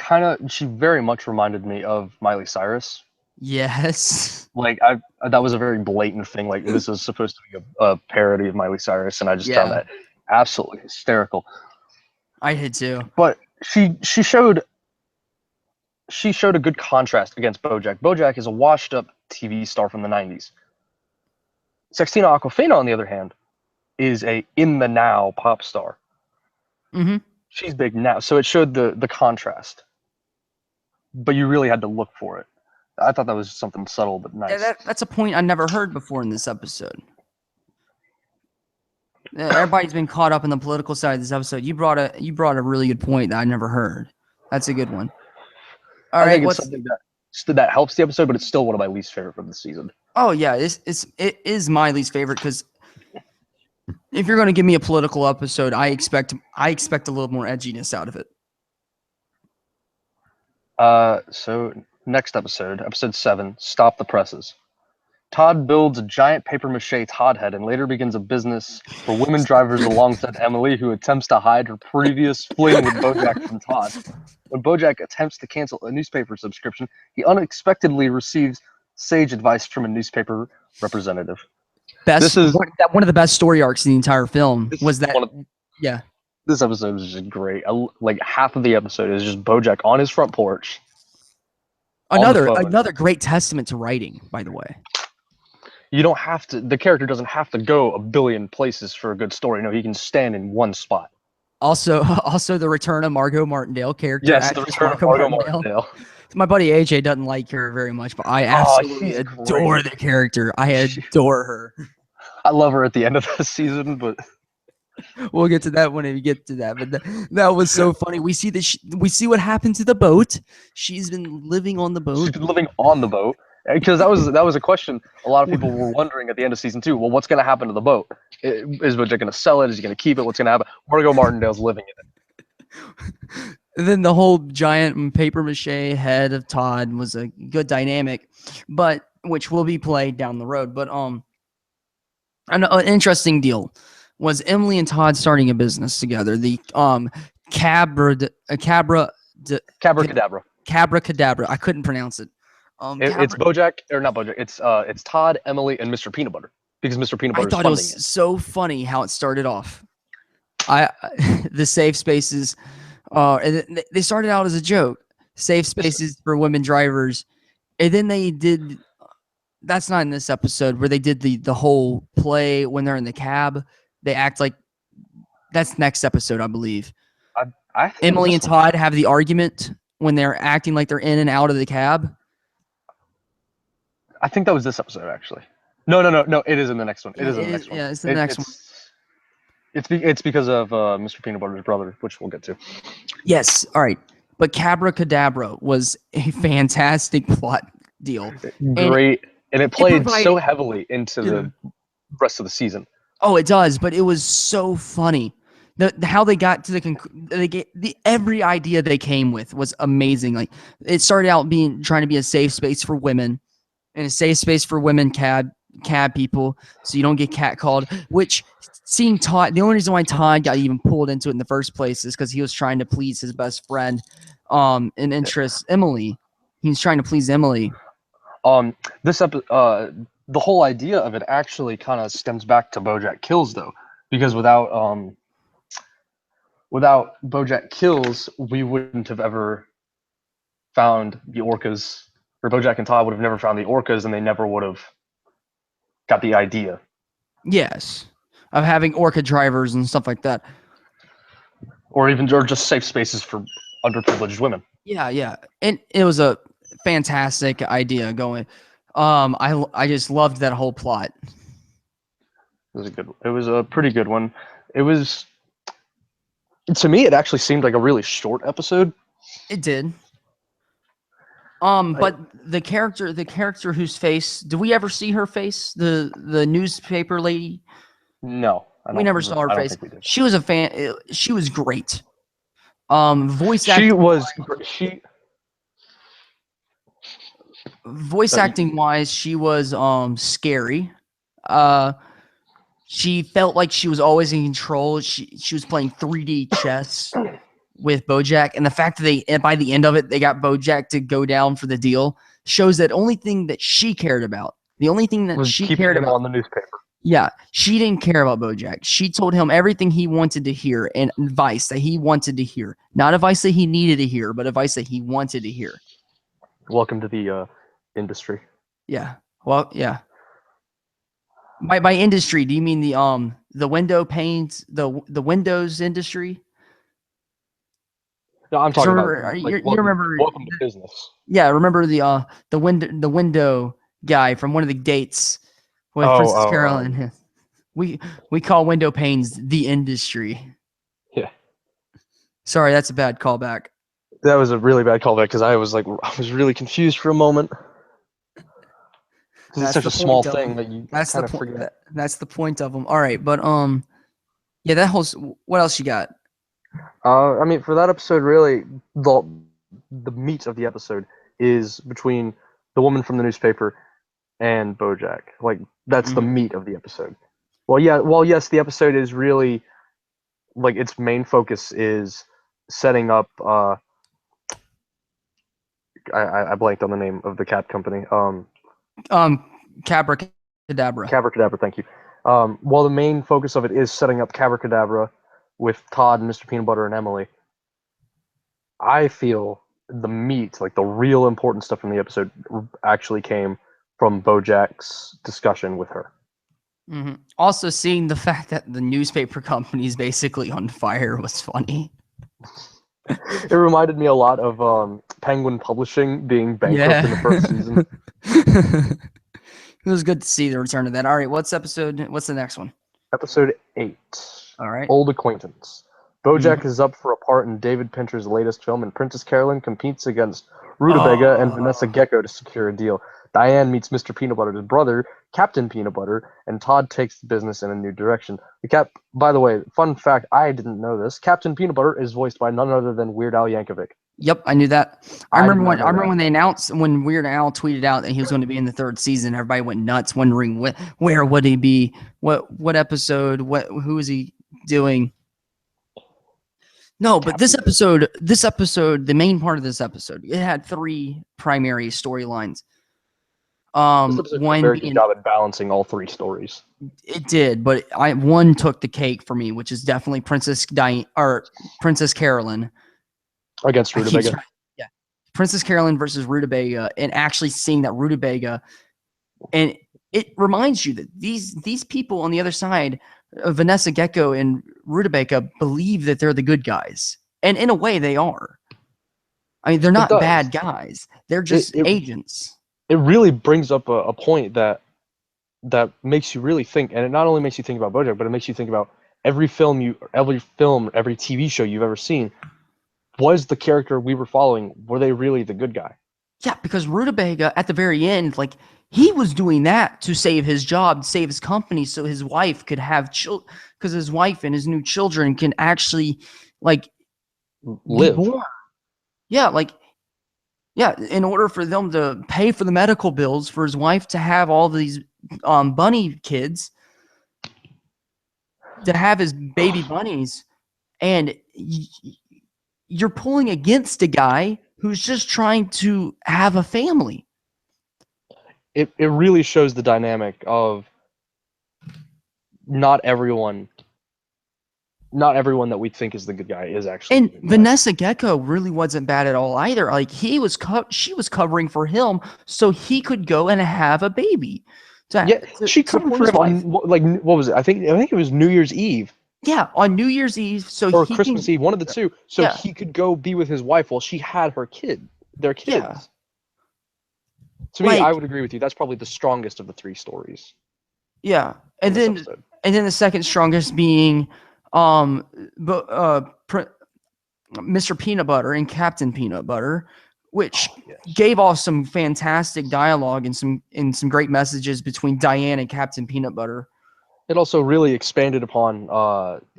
very much reminded me of Miley Cyrus. Yes. Like that was a very blatant thing. Like this is supposed to be a parody of Miley Cyrus, and I just found that absolutely hysterical. I did too. But she showed a good contrast against BoJack. BoJack is a washed-up TV star from the '90s. Sextina Aquafina, on the other hand, is a in the now pop star. Mm-hmm. She's big now, so it showed the contrast. But you really had to look for it. I thought that was something subtle but nice. Yeah, that's a point I never heard before in this episode. Everybody's been caught up in the political side of this episode. You brought a really good point that I never heard. That's a good one. All right, I think it's something that helps the episode, but it's still one of my least favorite from the season. Oh yeah, it is my least favorite because if you're going to give me a political episode, I expect a little more edginess out of it. So next episode 7, Stop the Presses. Todd builds a giant papier-mâché Todd head and later begins a business for women drivers alongside Emily, who attempts to hide her previous fling with BoJack from Todd. When BoJack attempts to cancel a newspaper subscription, he unexpectedly receives sage advice from a newspaper representative. One of the best story arcs in the entire film was that. Yeah. This episode is just great. Like half of the episode is just BoJack on his front porch. Another great testament to writing, by the way. You don't have to. The character doesn't have to go a billion places for a good story. No, he can stand in one spot. Also, the return of Margot Martindale character. Yes, the return of Margot Martindale. My buddy AJ doesn't like her very much, but I absolutely adore the character. I adore her. I love her at the end of the season, but we'll get to that when we get to that. But that was so funny. We see we see what happened to the boat. She's been living on the boat. She's been living on the boat. Because that was a question a lot of people were wondering at the end of season 2. Well, what's going to happen to the boat? Is BoJack going to sell it? Is he going to keep it? What's going to happen? Margot Martindale's living in it. And then the whole giant paper mache head of Todd was a good dynamic, but which will be played down the road. But an interesting deal was Emily and Todd starting a business together. The Cabra Cadabra. I couldn't pronounce it. It's BoJack, or not BoJack. It's Todd, Emily, and Mr. Peanut Butter, because Mr. Peanut Butter. I thought it was so funny how it started off. The safe spaces, and they started out as a joke. Safe spaces for women drivers, and then they did. That's not in this episode where they did the whole play when they're in the cab. They act like that's next episode, I believe. Emily and Todd have the argument when they're acting like they're in and out of the cab. I think that was this episode, actually. No. It is in the next one. It is in the next one. Yeah, it's the next one. It's because of Mr. Peanut Butter's brother, which we'll get to. Yes. All right. But Cabra Cadabra was a fantastic plot deal. Great. And it played so heavily into the rest of the season. Oh, it does. But it was so funny. How they got to every idea they came with was amazing. Like it started out trying to be a safe space for women. And a safe space for women cab people, so you don't get catcalled. Which seeing Todd, the only reason why Todd got even pulled into it in the first place is because he was trying to please his best friend, and interest Emily. He was trying to please Emily. The whole idea of it actually kind of stems back to BoJack Kills, though, because without BoJack Kills, we wouldn't have ever found the orcas. Or BoJack and Todd would have never found the orcas, and they never would have got the idea. Yes, of having orca drivers and stuff like that, or just safe spaces for underprivileged women. Yeah, and it was a fantastic idea going. I just loved that whole plot. It was a pretty good one. It was, to me, it actually seemed like a really short episode. It did. But the character whose face, do we ever see her face? The newspaper lady? No. We never saw her face. She was a fan. She was great. Voice acting. voice That- acting wise, she was scary. She felt like she was always in control. She was playing 3D chess with BoJack, and the fact that by the end of it they got BoJack to go down for the deal shows that only thing that she cared about, the only thing that was she keeping cared him about, on the newspaper. yeah, she didn't care about BoJack. She told him everything he wanted to hear and advice that he wanted to hear, not advice that he needed to hear, but advice that he wanted to hear. Welcome to the industry. Yeah. Well, yeah. By industry, do you mean the window panes, the Windows industry? No, I'm talking about like, you remember? welcome to business. Yeah, remember the window guy from one of the dates with Princess Carolyn. We call window panes the industry. Yeah. Sorry, that's a bad callback. That was a really bad callback because I was really confused for a moment. Because it's such a small thing that you kind of forget. That's the point of them. All right, but yeah, that whole. What else you got? I mean, for that episode, really, the meat of the episode is between the woman from the newspaper and BoJack. Like, that's the meat of the episode. Well, yes, the episode is really, like, its main focus is setting up. I blanked on the name of the cat company. Cabracadabra. Cabracadabra, thank you. While the main focus of it is setting up Cabracadabra with Todd and Mr. Peanut Butter and Emily, I feel the meat, like the real important stuff in the episode, actually came from BoJack's discussion with her. Mm-hmm. Also, seeing the fact that the newspaper company is basically on fire was funny. It reminded me a lot of Penguin Publishing being bankrupt in the first season. It was good to see the return of that. All right, what's the next one? Episode 8. All right. Old Acquaintance. BoJack is up for a part in David Pincher's latest film, and Princess Carolyn competes against Rutabaga and Vanessa Gecko to secure a deal. Diane meets Mr. Peanut Butter's brother, Captain Peanut Butter, and Todd takes the business in a new direction. By the way, fun fact, I didn't know this. Captain Peanut Butter is voiced by none other than Weird Al Yankovic. Yep, I knew that. I remember when they announced, when Weird Al tweeted out that he was going to be in the 3rd season, everybody went nuts, wondering where would he be, what episode, who is he doing? No, but this episode, the main part of this episode, it had 3 primary storylines. This episode did a very good job at balancing all 3 stories. It did, but one took the cake for me, which is definitely Princess Carolyn against Rutabaga. Yeah, Princess Carolyn versus Rutabaga, and actually seeing that Rutabaga, and it reminds you that these people on the other side, Vanessa Gecko and Rutabaga, believe that they're the good guys, and in a way they are. I mean, they're not bad guys; they're just agents. It really brings up a point that makes you really think, and it not only makes you think about BoJack, but it makes you think about every film, every TV show you've ever seen. Was the character we were following, were they really the good guy? Yeah, because Rutabaga at the very end, like, he was doing that to save his job, save his company, so his wife could have children, because his wife and his new children can actually, like, live. Be born. Yeah, like, yeah, in order for them to pay for the medical bills, for his wife to have all these bunny kids, to have his baby bunnies, and you're pulling against a guy who's just trying to have a family. It really shows the dynamic of not everyone that we think is the good guy is actually. And Vanessa Gecko really wasn't bad at all either. Like, she was covering for him so he could go and have a baby. She covered for him on, like, what was it? I think it was New Year's Eve. Yeah, on New Year's Eve, or Christmas Eve, one of the two. So he could go be with his wife while she had their kids. Yeah. To me, I would agree with you. That's probably the strongest of the 3 stories. Yeah, and then the second strongest being Mr. Peanut Butter and Captain Peanut Butter, which gave off some fantastic dialogue and some great messages between Diane and Captain Peanut Butter. It also really expanded upon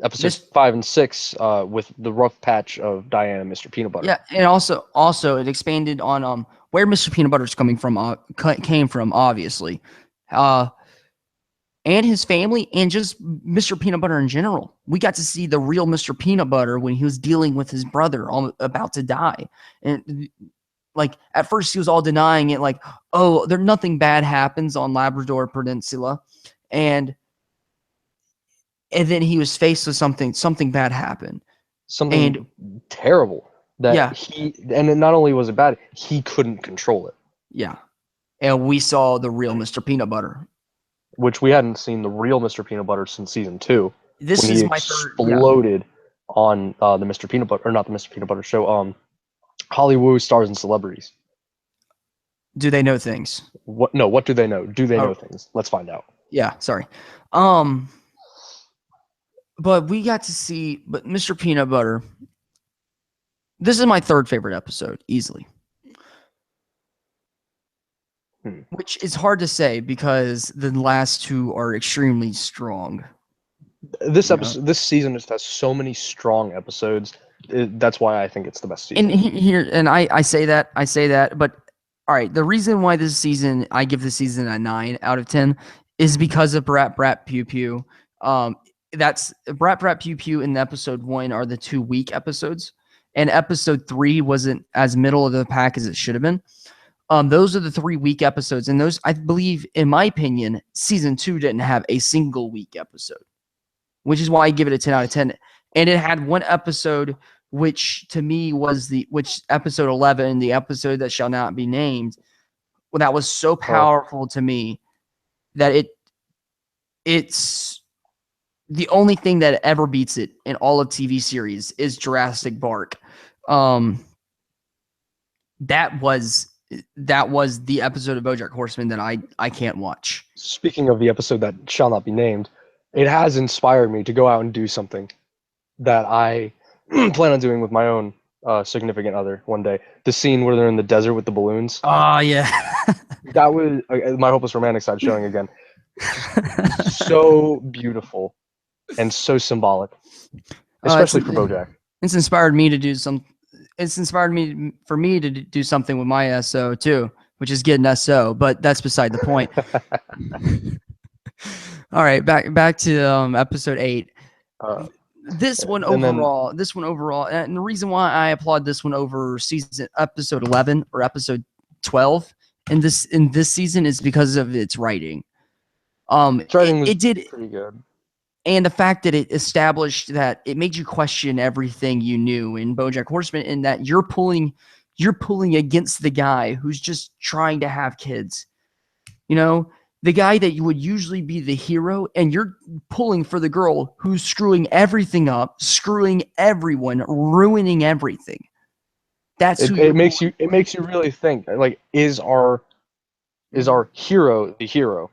episodes 5 and 6 with the rough patch of Diane and Mr. Peanut Butter. Yeah, and also it expanded on where Mr. Peanut Butter's coming from, came from, obviously, and his family, and just Mr. Peanut Butter in general. We got to see the real Mr. Peanut Butter when he was dealing with his brother about to die, and like at first he was all denying it, like, oh, there nothing bad happens on Labrador Peninsula, and then he was faced with something bad happened. Something terrible that and not only was it bad, he couldn't control it. Yeah. And we saw the real Mr. Peanut Butter. Which we hadn't seen the real Mr. Peanut Butter since season 2. This when is he my exploded on the Mr. Peanut Butter, or not the Mr. Peanut Butter show, Hollywood Stars and Celebrities. Do they know things? What do they know? Do they know things? Let's find out. Yeah, sorry. But we got to see, Mr. Peanut Butter, this is my third favorite episode, easily. Which is hard to say because the last two are extremely strong. This episode, this season just has so many strong episodes. That's why I think it's the best season. And I say that, but all right, the reason why this season, I give this season a 9 out of 10 is because of Brat Brat Pew Pew. That's Brat Brat Pew Pew and episode 1 are the 2 weak episodes, and episode 3 wasn't as middle of the pack as it should have been. Those are the 3 weak episodes, and those, I believe, in my opinion, season 2 didn't have a single weak episode, which is why I give it a 10 out of 10. And it had one episode, which to me was episode 11, the episode that shall not be named. Well, that was so powerful to me that it's the only thing that ever beats it in all of TV series is Jurassic Park. That was the episode of BoJack Horseman that I can't watch. Speaking of the episode that shall not be named, it has inspired me to go out and do something that I plan on doing with my own significant other one day. The scene where they're in the desert with the balloons. Oh, yeah. That was my hopeless romantic side showing again. So beautiful and so symbolic, especially for BoJack. It's inspired me to do some. It's inspired me for me to do something with my SO too, which is get an SO, but that's beside the point. All right, back to episode 8. This one overall, and the reason why I applaud this one over episode 11 or episode 12 in this season is because of its writing. It did pretty good. And the fact that it established that it made you question everything you knew in BoJack Horseman, in that you're pulling against the guy who's just trying to have kids. You know, the guy that you would usually be the hero, and you're pulling for the girl who's screwing everything up, screwing everyone, ruining everything. That's it makes you really think, like, is our hero the hero?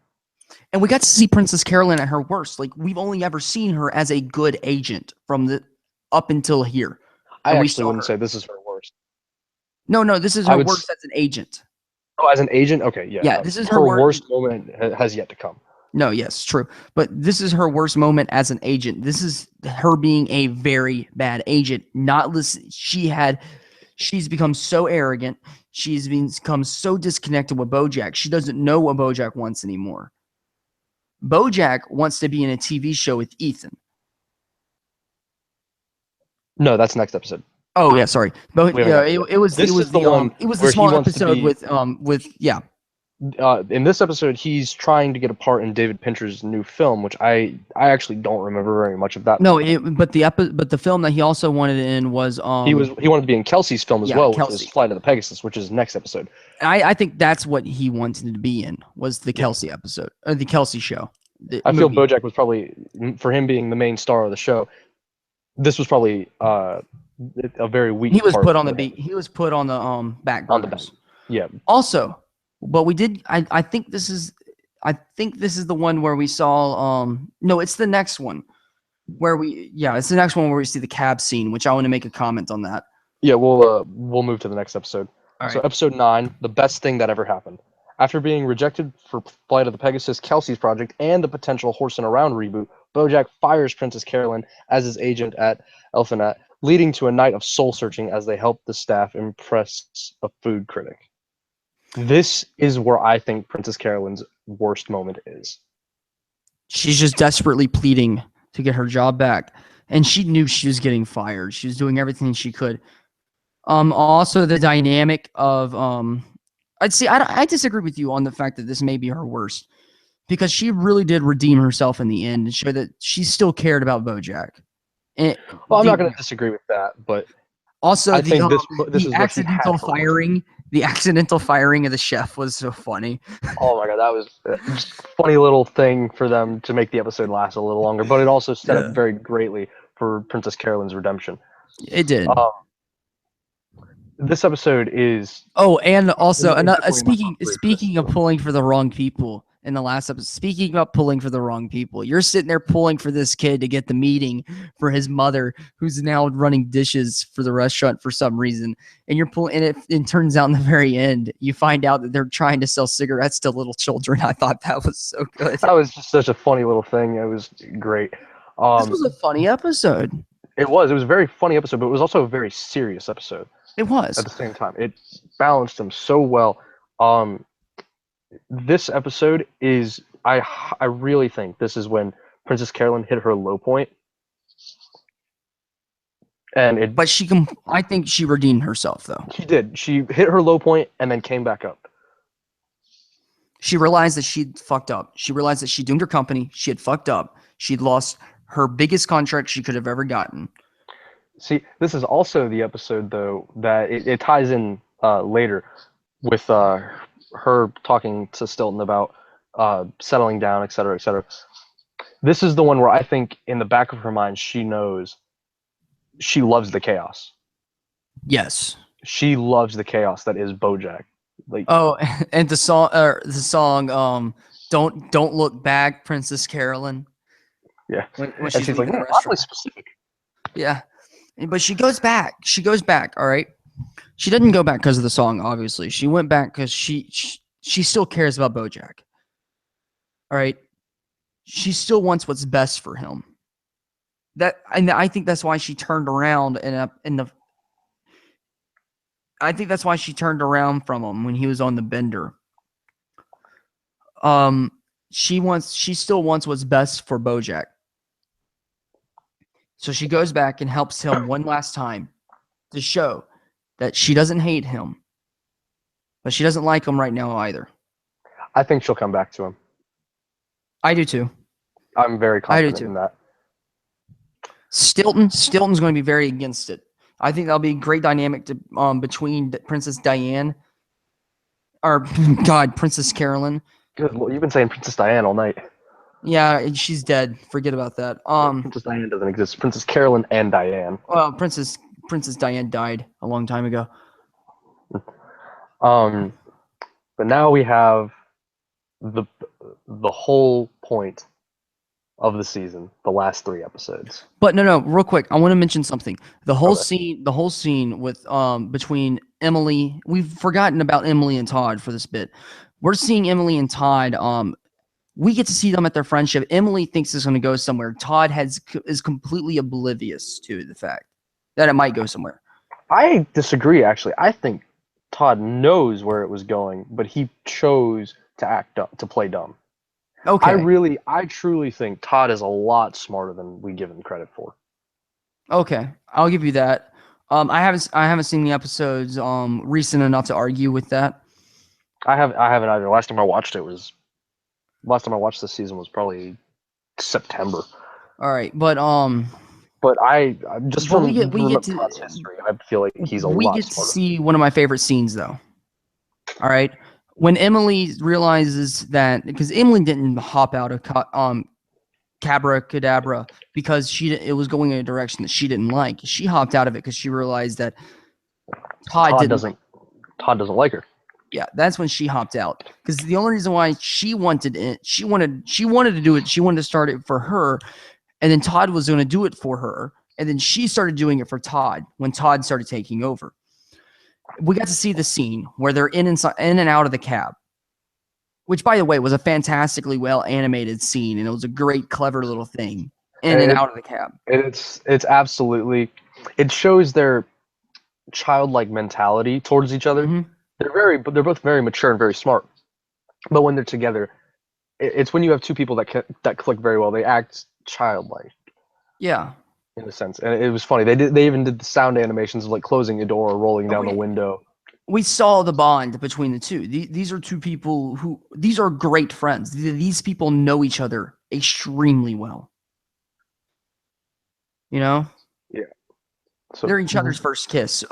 And we got to see Princess Carolyn at her worst. Like, we've only ever seen her as a good agent from the up until here. I actually wouldn't say this is her worst. No, this is her worst as an agent. Oh, as an agent? Okay, yeah. Yeah, this is her worst moment has yet to come. No, yes, true. But this is her worst moment as an agent. This is her being a very bad agent. Not listen. She's become so arrogant. She's become so disconnected with BoJack. She doesn't know what BoJack wants anymore. BoJack wants to be in a TV show with Ethan. No, that's next episode. Oh yeah, sorry. But it was the small episode with. In this episode, he's trying to get a part in David Pincher's new film, which I actually don't remember very much of that. No, but the film that he also wanted in was he wanted to be in Kelsey's film as well, Kelsey. which is Flight of the Pegasus, which is next episode. I think that's what he wanted to be in, was the Kelsey episode, or the Kelsey show. I feel BoJack was probably, for him being the main star of the show, this was probably a very weak. He was put on the beat. He was put on the back burners. On the back. Yeah. Also, but we did. I think this is the one where we saw. No, it's the next one where it's the next one where we see the cab scene, which I want to make a comment on that. Yeah, we'll move to the next episode. All right. So episode 9, the best thing that ever happened. After being rejected for Flight of the Pegasus, Kelsey's project, and the potential Horse and Around reboot, BoJack fires Princess Carolyn as his agent at Elfinat, leading to a night of soul-searching as they help the staff impress a food critic. This is where I think Princess Carolyn's worst moment is. She's just desperately pleading to get her job back, and she knew she was getting fired. She was doing everything she could. Also, the dynamic of I'd say I disagree with you on the fact that this may be her worst, because she really did redeem herself in the end and show that she still cared about BoJack. And well, I'm not going to disagree with that, but also I think this is accidental firing. The accidental firing of the chef was so funny. Oh my god, that was just a funny little thing for them to make the episode last a little longer, but it also set up very greatly for Princess Carolyn's redemption. It did. This episode is and also speaking of pulling for the wrong people in the last episode. Speaking of pulling for the wrong people, you're sitting there pulling for this kid to get the meeting for his mother, who's now running dishes for the restaurant for some reason, and you're pulling. And it turns out in the very end, you find out that they're trying to sell cigarettes to little children. I thought that was so good. That was just such a funny little thing. It was great. This was a funny episode. It was a very funny episode, but it was also a very serious episode. It was. At the same time. It balanced them so well. This episode is I really think this is when Princess Carolyn hit her low point. And I think she redeemed herself though. She did. She hit her low point and then came back up. She realized that she'd fucked up. She realized that she doomed her company. She had fucked up. She'd lost her biggest contract she could have ever gotten. See, this is also the episode, though, that it ties in later with her talking to Stilton about settling down, et cetera, et cetera. This is the one where I think in the back of her mind, she knows she loves the chaos. Yes. She loves the chaos that is BoJack. Like, and the song, "Don't Look Back," Princess Carolyn. Yeah. When and she's like, oddly specific. Yeah. But she goes back. All right. She didn't go back because of the song, obviously. She went back because she still cares about BoJack. All right. She still wants what's best for him. And I think that's why she turned around I think that's why she turned around from him when he was on the bender. She still wants what's best for BoJack. So she goes back and helps him one last time to show that she doesn't hate him, but she doesn't like him right now either. I think she'll come back to him. I do too. I'm very confident in that. Stilton's going to be very against it. I think that'll be a great dynamic between Princess Diane, Princess Carolyn. Good Lord, you've been saying Princess Diane all night. Yeah, she's dead. Forget about that. Princess Diane doesn't exist. Princess Carolyn and Diane. Well, Princess Diane died a long time ago. But now we have the whole point of the season, the last 3 episodes. But no, real quick, I want to mention something. The whole scene with between Emily. We've forgotten about Emily and Todd for this bit. We're seeing Emily and Todd. We get to see them at their friendship. Emily thinks it's going to go somewhere. Todd is completely oblivious to the fact that it might go somewhere. I disagree, actually. I think Todd knows where it was going, but he chose to play dumb. Okay. I truly think Todd is a lot smarter than we give him credit for. Okay, I'll give you that. I haven't seen the episodes recent enough to argue with that. I haven't either. Last time I watched this season was probably September. All right, but I just from Todd's history, I feel like he's a lot smarter. We get to see one of my favorite scenes, though. All right, when Emily realizes that, because Emily didn't hop out of Cabra Cadabra because it was going in a direction that she didn't like. She hopped out of it because she realized that Todd doesn't like her. Yeah, that's when she hopped out. Because the only reason why she wanted it, she wanted to do it. She wanted to start it for her, and then Todd was going to do it for her, and then she started doing it for Todd when Todd started taking over. We got to see the scene where they're in and out of the cab. which, by the way, was a fantastically well animated scene, and it was a great, clever little thing in And and out of the cab. it's absolutely, it shows their childlike mentality towards each other. Hmm. They're both very mature and very smart. But when they're together, it's when you have two people that click very well. They act childlike Yeah. in a sense, and it was funny. They even did the sound animations of like closing a door or rolling down the window. We saw the bond between the two. These are two people these are great friends. These people know each other extremely well. You know, Yeah. So they're each other's first kiss.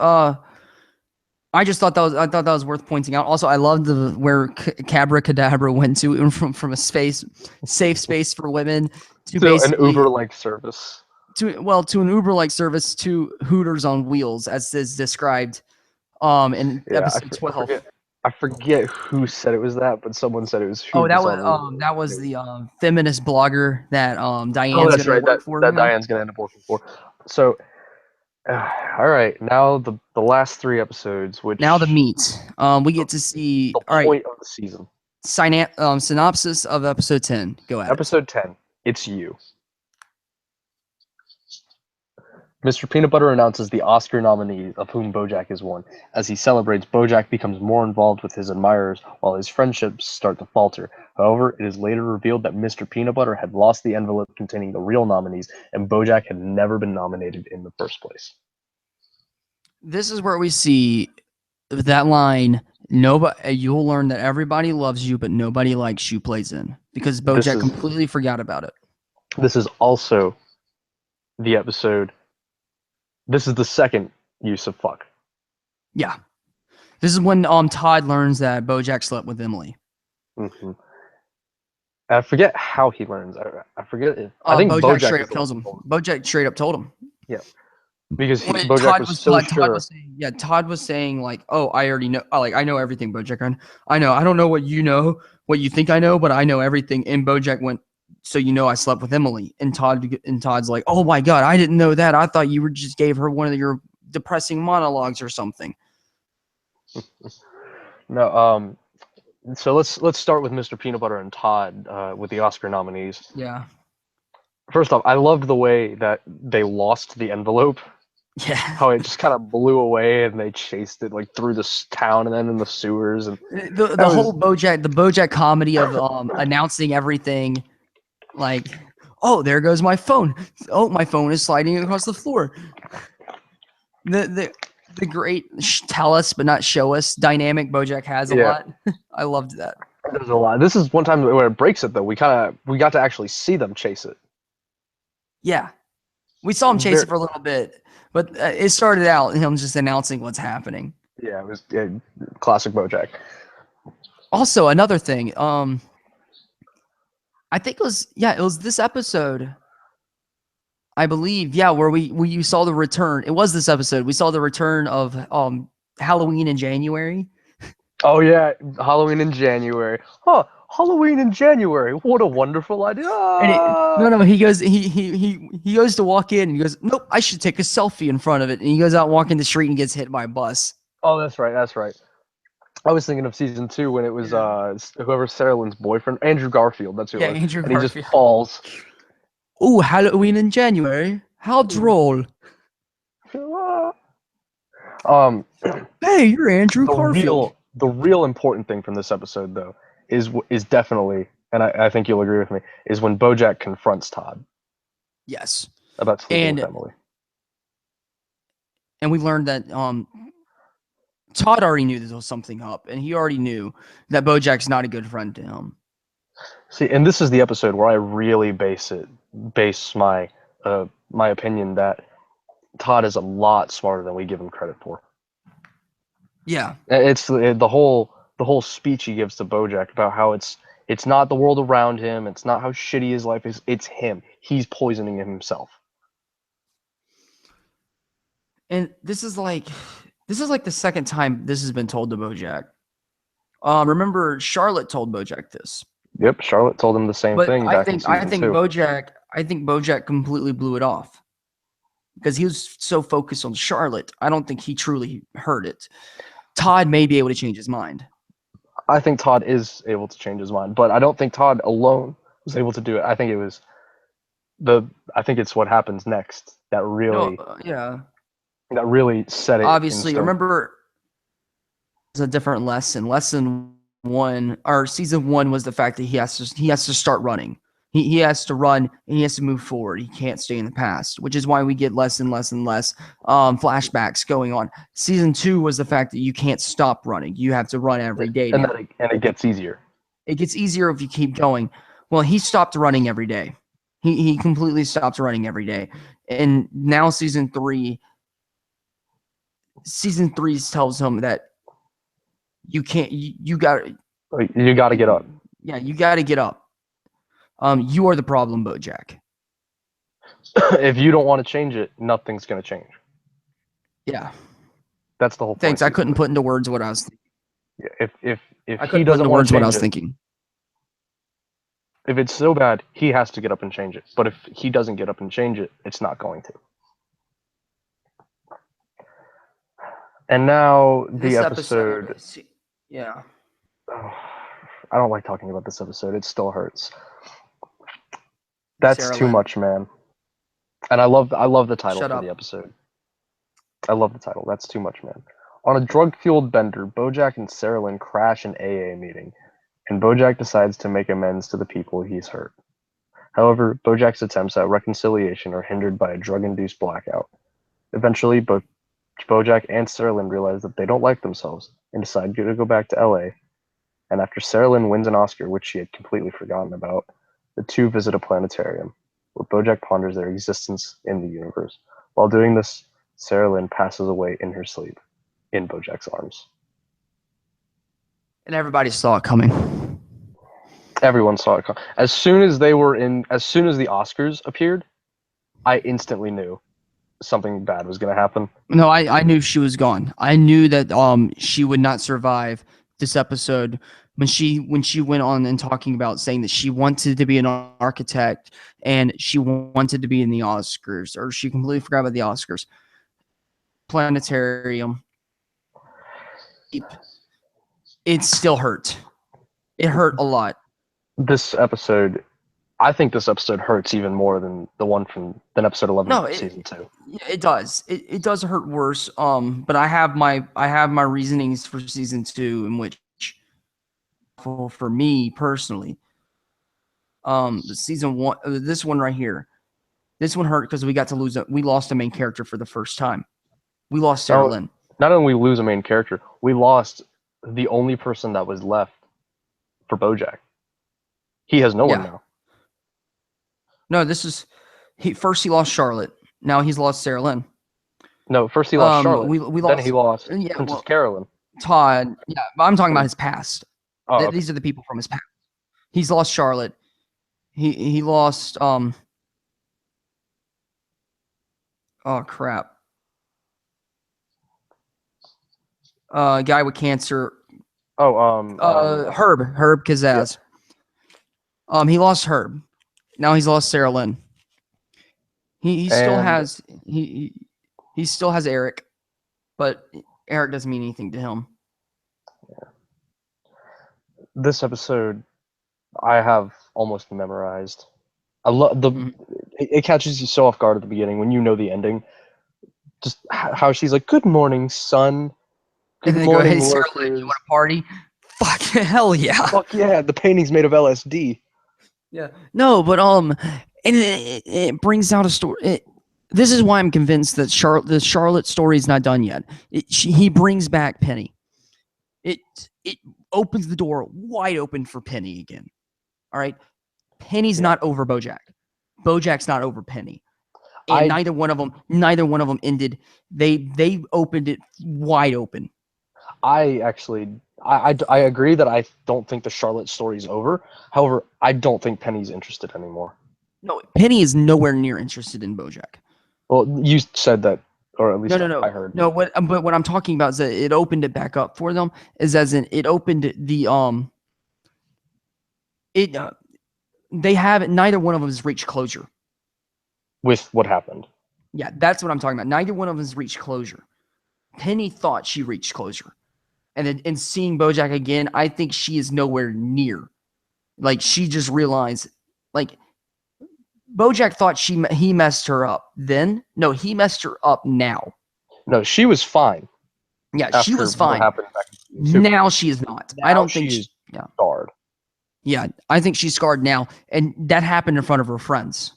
I just thought that was worth pointing out. Also, I loved where Cabra Cadabra went to from a safe space for women to an basically Uber-like service. to an Uber-like service to Hooters on wheels, as is described in episode 12. I forget who said it was that, but someone said it was Oh, Hooters on that was the feminist blogger that Diane's Oh, that's gonna right. work for. That Diane's gonna end up working for. So, all right. Now the last three episodes, which Now the meat. We get to see. the All right. point of the season. Synopsis of episode 10. Go ahead. Episode 10. It's You. Mr. Peanut Butter announces the Oscar nominees, of whom BoJack is one. As he celebrates, BoJack becomes more involved with his admirers, while his friendships start to falter. However, it is later revealed that Mr. Peanut Butter had lost the envelope containing the real nominees, and BoJack had never been nominated in the first place. This is where we see that line. Nobody, you'll learn that everybody loves you, but nobody likes you. Plays in because BoJack completely forgot about it. This is also the episode. This is the second use of fuck. Yeah, this is when Todd learns that BoJack slept with Emily. Mm-hmm. I forget how he learns. I forget. I think BoJack straight up tells him. BoJack straight up told him. Yeah, because BoJack was so sure. Todd was saying like, "Oh, I already know. Like, I know everything, BoJack. I know. I don't know what you know, what you think I know, but I know everything." And BoJack went, "So you know I slept with Emily?" And Todd's like, "Oh my god, I didn't know that. I thought you just gave her one of your depressing monologues or something." No. So let's start with Mr. Peanut Butter and Todd with the Oscar nominees. Yeah. First off, I loved the way that they lost the envelope. Yeah. How it just kind of blew away and they chased it like through this town and then in the sewers and the whole BoJack comedy of announcing everything, like, oh, there goes my phone. Oh, my phone is sliding across the floor. The great tell us but not show us dynamic BoJack has a lot. I loved that. There's a lot. This is one time where it breaks it though. We got to actually see them chase it. Yeah, we saw him chase it for a little bit, but it started out him just announcing what's happening. Yeah, it was classic BoJack. Also, another thing, I think it was this episode. I believe, where you saw the return. It was this episode. We saw the return of Halloween in January. Oh yeah, Halloween in January. Huh, Halloween in January. What a wonderful idea. He goes he goes to walk in and he goes, "Nope, I should take a selfie in front of it." And he goes out walking the street and gets hit by a bus. Oh, that's right. I was thinking of season 2 when it was whoever Sarah Lynn's boyfriend, Andrew Garfield. That's who it was. Andrew and Garfield. He just falls. Oh, Halloween in January. How droll. Hey, you're Andrew Garfield. The real important thing from this episode, though, is definitely, and I think you'll agree with me, is when BoJack confronts Todd. Yes. About sleeping with Emily. And we learned that Todd already knew there was something up, and he already knew that BoJack's not a good friend to him. See, and this is the episode where I really base my opinion that Todd is a lot smarter than we give him credit for. Yeah, it's the whole speech he gives to BoJack about how it's not the world around him, it's not how shitty his life is, it's him. He's poisoning himself. And this is like the second time this has been told to BoJack. Remember, Charlotte told BoJack this. Yep, Charlotte told him the same thing. I think BoJack completely blew it off because he was so focused on Charlotte. I don't think he truly heard it. Todd may be able to change his mind. I think Todd is able to change his mind, but I don't think Todd alone was able to do it. I think it's what happens next that No, really yeah. set it in Obviously, stone. remember, it's a different lesson. Lesson 1, or season 1, was the fact that he has to start running. He has to run and he has to move forward. He can't stay in the past, which is why we get less and less and less flashbacks going on. Season 2 was the fact that you can't stop running. You have to run every day and now. it gets easier. It gets easier if you keep going. Well, he stopped running every day. He completely stopped running every day. And now season 3 tells him that you can't, you got to get up. Yeah, you got to get up. You are the problem, BoJack. If you don't want to change it, nothing's going to change. Yeah. That's the whole point. Thanks. I couldn't put into words what I was thinking. Yeah, if he doesn't want to change what I was thinking. If it's so bad, he has to get up and change it. But if he doesn't get up and change it, it's not going to. And now the episode. Yeah. Oh, I don't like talking about this episode. It still hurts. That's too much, man. And I love the title for the episode. I love the title. That's too much, man. On a drug-fueled bender, BoJack and Sarah Lynn crash an AA meeting, and BoJack decides to make amends to the people he's hurt. However, BoJack's attempts at reconciliation are hindered by a drug-induced blackout. Eventually, both BoJack and Sarah Lynn realize that they don't like themselves and decide to go back to LA. And after Sarah Lynn wins an Oscar, which she had completely forgotten about, the two visit a planetarium, where BoJack ponders their existence in the universe. While doing this, Sarah Lynn passes away in her sleep, in BoJack's arms. And everybody saw it coming. Everyone saw it coming. As soon as the Oscars appeared, I instantly knew something bad was going to happen. No, I knew she was gone. I knew that she would not survive this episode when she went on and talking about saying that she wanted to be an architect and she wanted to be in the Oscars, or she completely forgot about the Oscars. Planetarium. It still hurt. It hurt a lot. I think this episode hurts even more than the one than episode 11 of season 2. It does. It does hurt worse. But I have my reasonings for season 2, in which, for me personally, the season 1, this one right here, this one hurt because we lost a main character for the first time. We lost Sarah Lynn. Not only we lose a main character, we lost the only person that was left for BoJack. He has no one now. No, first he lost Charlotte. Now he's lost Sarah Lynn. No, first he lost Charlotte. Then he lost Princess Carolyn. Todd. Yeah, I'm talking about his past. Oh, okay. These are the people from his past. He's lost Charlotte. He lost oh crap. Guy with cancer. Herb Kazaz. Yeah. He lost Herb. Now he's lost Sarah Lynn. He still has Eric, but Eric doesn't mean anything to him. Yeah. This episode, I have almost memorized. I love it catches you so off guard at the beginning when you know the ending. Just how she's like, "Good morning, son." Good morning, hey, Sarah Lynn, you want to party? Fuck, hell yeah. Fuck yeah, the painting's made of LSD. Yeah. No, but and it brings out a story. This is why I'm convinced that the Charlotte story is not done yet. He brings back Penny. It opens the door wide open for Penny again. All right, Penny's not over BoJack. BoJack's not over Penny. And neither one of them ended. They opened it wide open. I agree that I don't think the Charlotte story's over. However, I don't think Penny's interested anymore. No, Penny is nowhere near interested in BoJack. Well, you said that, or at least no. I heard. No, but what I'm talking about is that it opened it back up for them. Is as in it opened the they haven't. Neither one of them has reached closure with what happened. Yeah, that's what I'm talking about. Neither one of them has reached closure. Penny thought she reached closure. And then in seeing BoJack again, I think she is nowhere near. Like she just realized, like BoJack thought he messed her up. Then no, he messed her up now. No, she was fine. Yeah, After she was what fine. happened back in season 2. Now she is not. Now I don't think she's yeah. scarred. Yeah, I think she's scarred now, and that happened in front of her friends.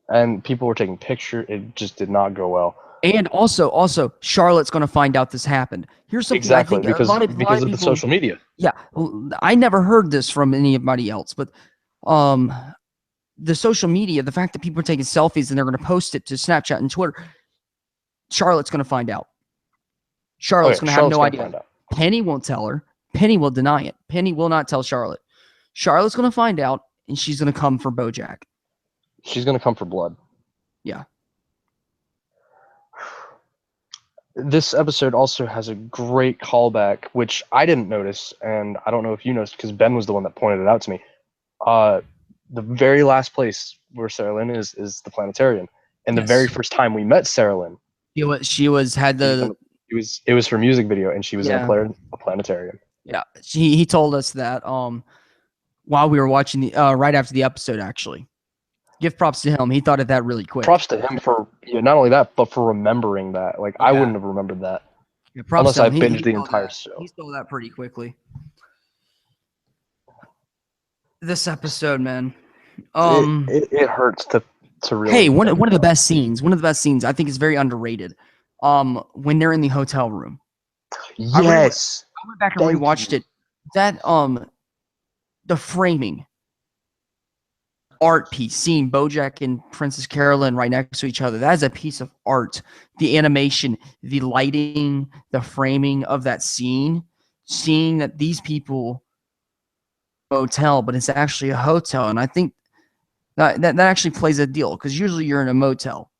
And people were taking pictures. It just did not go well. And also, Charlotte's going to find out this happened. Here's something Exactly, I think because a lot of of people, the social media. Yeah, I never heard this from anybody else, but the social media, the fact that people are taking selfies and they're going to post it to Snapchat and Twitter, Charlotte's going to find out. Charlotte's going to have no idea. Penny won't tell her. Penny will deny it. Penny will not tell Charlotte. Charlotte's going to find out, and she's going to come for BoJack. She's going to come for blood. Yeah. This episode also has a great callback, which I didn't notice, and I don't know if you noticed because Ben was the one that pointed it out to me. The very last place where Sarah Lynn is the planetarium, and the very first time we met Sarah Lynn, it was for music video, and she was in a planetarium. Yeah, he told us that while we were watching the right after the episode. Actually, give props to him. He thought of that really quick. Props to him for not only that, but for remembering that. Like I wouldn't have remembered that unless I binged the entire show. He stole that pretty quickly. This episode, man, it hurts to really. Hey, one of the best scenes. One of the best scenes. I think is very underrated. When they're in the hotel room. Yes. I went back and rewatched it. That the framing, art piece, seeing BoJack and Princess Carolyn right next to each other. That is a piece of art. The animation, the lighting, the framing of that scene, seeing that these people motel, but it's actually a hotel, and I think that actually plays a deal because usually you're in a motel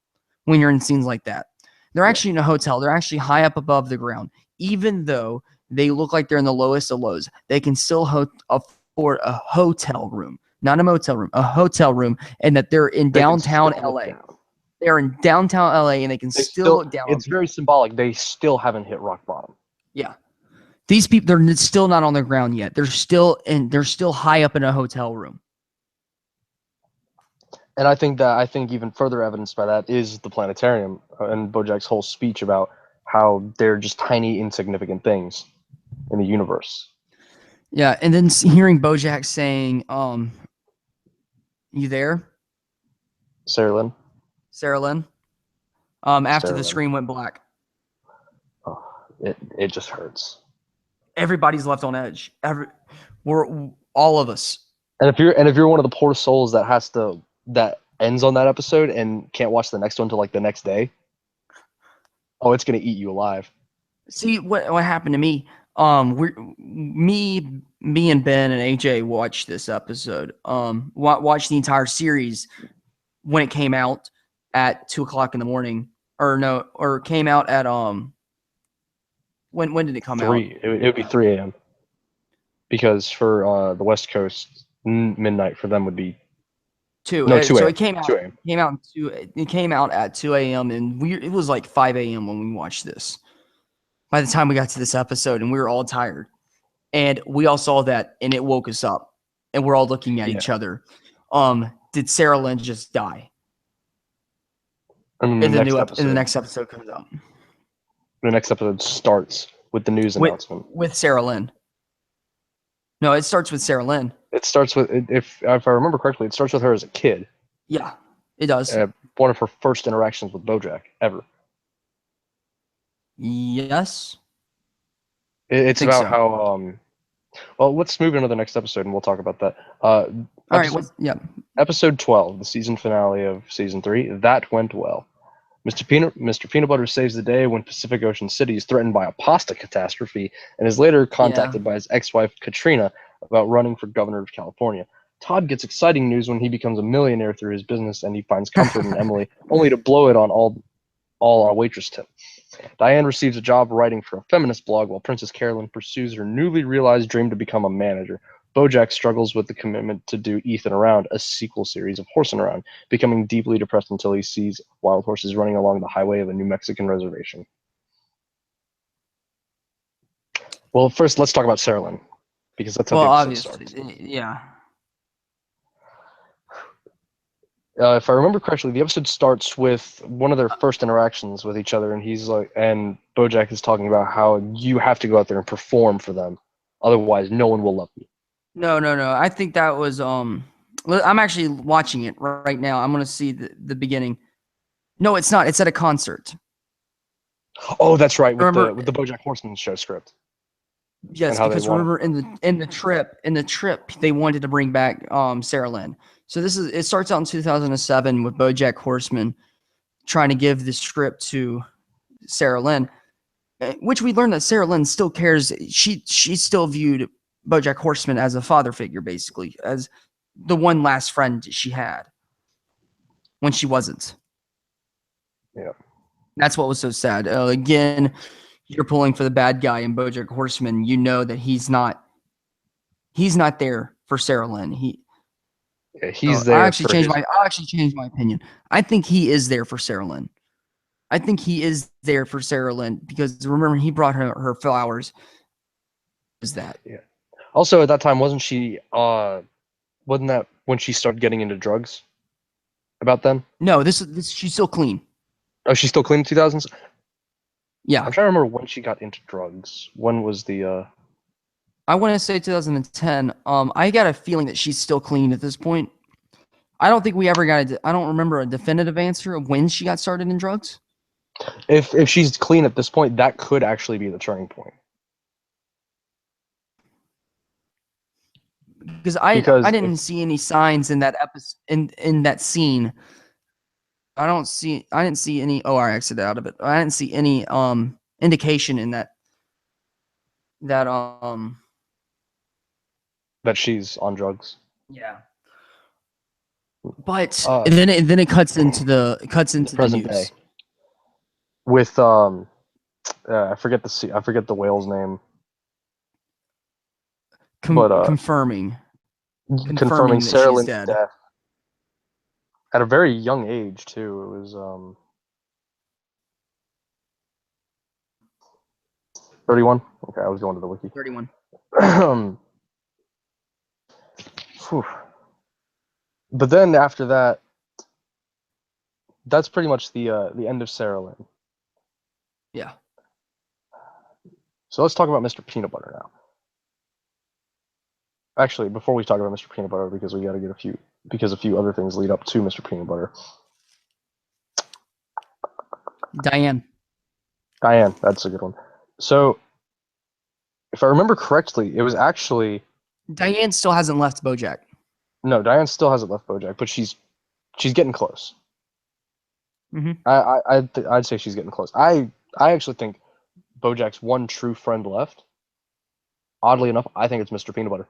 when you're in scenes like that. They're actually in a hotel. They're actually high up above the ground, even though they look like they're in the lowest of lows. They can still afford a hotel room. Not a motel room, a hotel room, and that they're in downtown LA. They're in downtown LA, and they can still look down. It's very symbolic. They still haven't hit rock bottom. Yeah, these people, they're still not on the ground yet. They're still high up in a hotel room. And I think even further evidence by that is the planetarium and BoJack's whole speech about how they're just tiny, insignificant things in the universe. Yeah, and then hearing BoJack saying, "You there, Sarah Lynn?" Sarah Lynn. After the screen went black. Oh, it just hurts. Everybody's left on edge. We're all of us. And if you're one of the poor souls that ends on that episode and can't watch the next one till like the next day, oh, it's gonna eat you alive. See what happened to me. Me and Ben and AJ watched this episode. Watched the entire series when it came out at 2:00 in the morning, or came out at When did it come out? It would be 3 a.m. Because for the West Coast, midnight for them would be 2. No, 2 So a.m. it came out. 2 a.m. It came out at 2 a.m. and it was like 5 a.m. when we watched this. By the time we got to this episode, and we were all tired, and we all saw that, and it woke us up, and we're all looking at each other. Did Sarah Lynn just die? And the next episode comes out. The next episode starts with the news announcement with Sarah Lynn. No, it starts with Sarah Lynn. It starts with, if I remember correctly, it starts with her as a kid. Yeah, it does. One of her first interactions with BoJack ever. Yes. It's about how well, let's move into the next episode and we'll talk about that. All right. Episode 12, the season finale of season 3. That went well. Mr. Peanut Butter saves the day when Pacific Ocean City is threatened by a pasta catastrophe and is later contacted by his ex-wife Katrina about running for governor of California. Todd gets exciting news when he becomes a millionaire through his business and he finds comfort in Emily, only to blow it on all our waitress tip. Diane receives a job writing for a feminist blog while Princess Carolyn pursues her newly realized dream to become a manager. BoJack struggles with the commitment to do Ethan Around, a sequel series of Horsing Around, becoming deeply depressed until he sees wild horses running along the highway of a New Mexican reservation. Well, first let's talk about Sarah Lynn, because that's how Well, the episode obviously, starts. yeah. If I remember correctly, the episode starts with one of their first interactions with each other, and and BoJack is talking about how you have to go out there and perform for them, otherwise no one will love you. No. I think that was I'm actually watching it right now. I'm gonna see the beginning. No, it's not. It's at a concert. Oh, that's right, with Remember? the BoJack Horseman show script and Yes, how they because wanted. remember in the trip they wanted to bring back Sarah Lynn. So it starts out in 2007 with BoJack Horseman trying to give the script to Sarah Lynn, which we learned that Sarah Lynn still cares. She still viewed BoJack Horseman as a father figure, basically, as the one last friend she had when she wasn't. Yeah. That's what was so sad. Again, you're pulling for the bad guy in BoJack Horseman. You know that he's not there for Sarah Lynn. He's there for his. I'll actually change my opinion. I think he is there for Sarah Lynn. I think he is there for Sarah Lynn because remember he brought her flowers. Is that? Yeah. Also, at that time, wasn't that when she started getting into drugs? About then? No, this she's still clean. Oh, she's still clean in 2000s? Yeah. I'm trying to remember when she got into drugs. When was the I want to say 2010. I got a feeling that she's still clean at this point. I don't think we ever got I don't remember a definitive answer of when she got started in drugs. if she's clean at this point, that could actually be the turning point. Because I didn't see any signs in that episode in that scene. I didn't see any. Oh, I exited out of it. I didn't see any indication in that that she's on drugs. yeah. But Uh, then it cuts into the present news. day. With I forget the whale's name. Confirming Confirming that Sarah she's Lynn's dead. death at a very young age too. It was 31. Okay, I was going to the wiki. 31. But then after that, that's pretty much the end of Sarah Lynn. Yeah. So let's talk about Mr. Peanut Butter now. Actually, before we talk about Mr. Peanut Butter, because we got to get a few other things lead up to Mr. Peanut Butter. Diane, that's a good one. So, if I remember correctly, it was actually Diane still hasn't left BoJack. no. Diane still hasn't left BoJack, but she's getting close. Mm-hmm. I'd say she's getting close. I actually think BoJack's one true friend left. Oddly enough, I think it's Mr. Peanut Butter.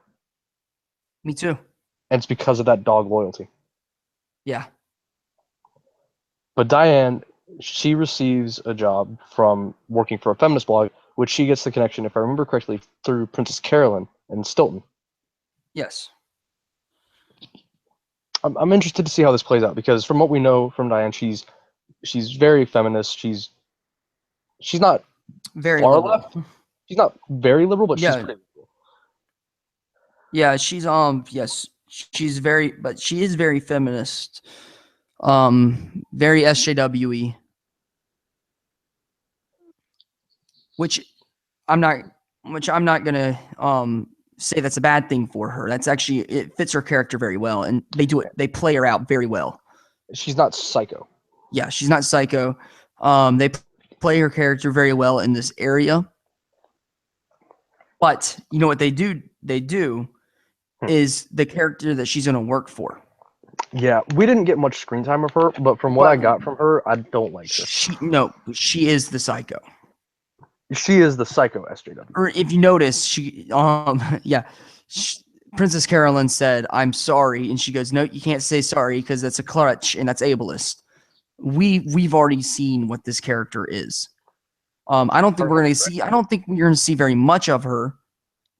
Me too. And it's because of that dog loyalty. Yeah. But Diane, she receives a job from working for a feminist blog, which she gets the connection, if I remember correctly, through Princess Carolyn and Stilton. Yes. I'm interested to see how this plays out, because from what we know from Diane, she's very feminist. She's not very far liberal. left. She's not very liberal, but yeah. she's pretty liberal. Yeah, she's yes, she is very feminist. Very SJWE. Which I'm not gonna say that's a bad thing for her. That's actually, it fits her character very well, and they play her out very well. She's not psycho. Yeah, she's not psycho. They play her character very well in this area. But you know what they do is the character that she's gonna work for. Yeah, we didn't get much screen time of her, but from what I got from her, I don't like her. She is the psycho. She is the psycho SJW. Or if you notice, Princess Carolyn said, "I'm sorry," and she goes, "No, you can't say sorry because that's a crutch and that's ableist." We've already seen what this character is. I don't think we're going to see. I don't think we're going to see very much of her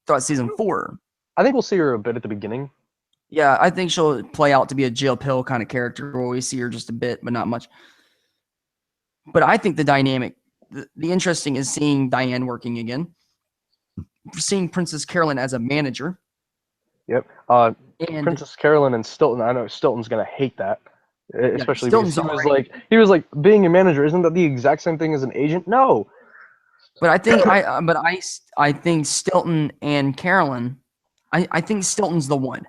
throughout season 4. I think we'll see her a bit at the beginning. Yeah, I think she'll play out to be a Jill Pill kind of character where we see her just a bit, but not much. But I think the dynamic, the interesting is seeing Diane working again. seeing Princess Carolyn as a manager. Yep. And Princess Carolyn and Stilton. I know Stilton's gonna hate that, especially because Stilton's he was like being a manager. Isn't that the exact same thing as an agent? No. but I think Stilton and Carolyn, I think Stilton's the one.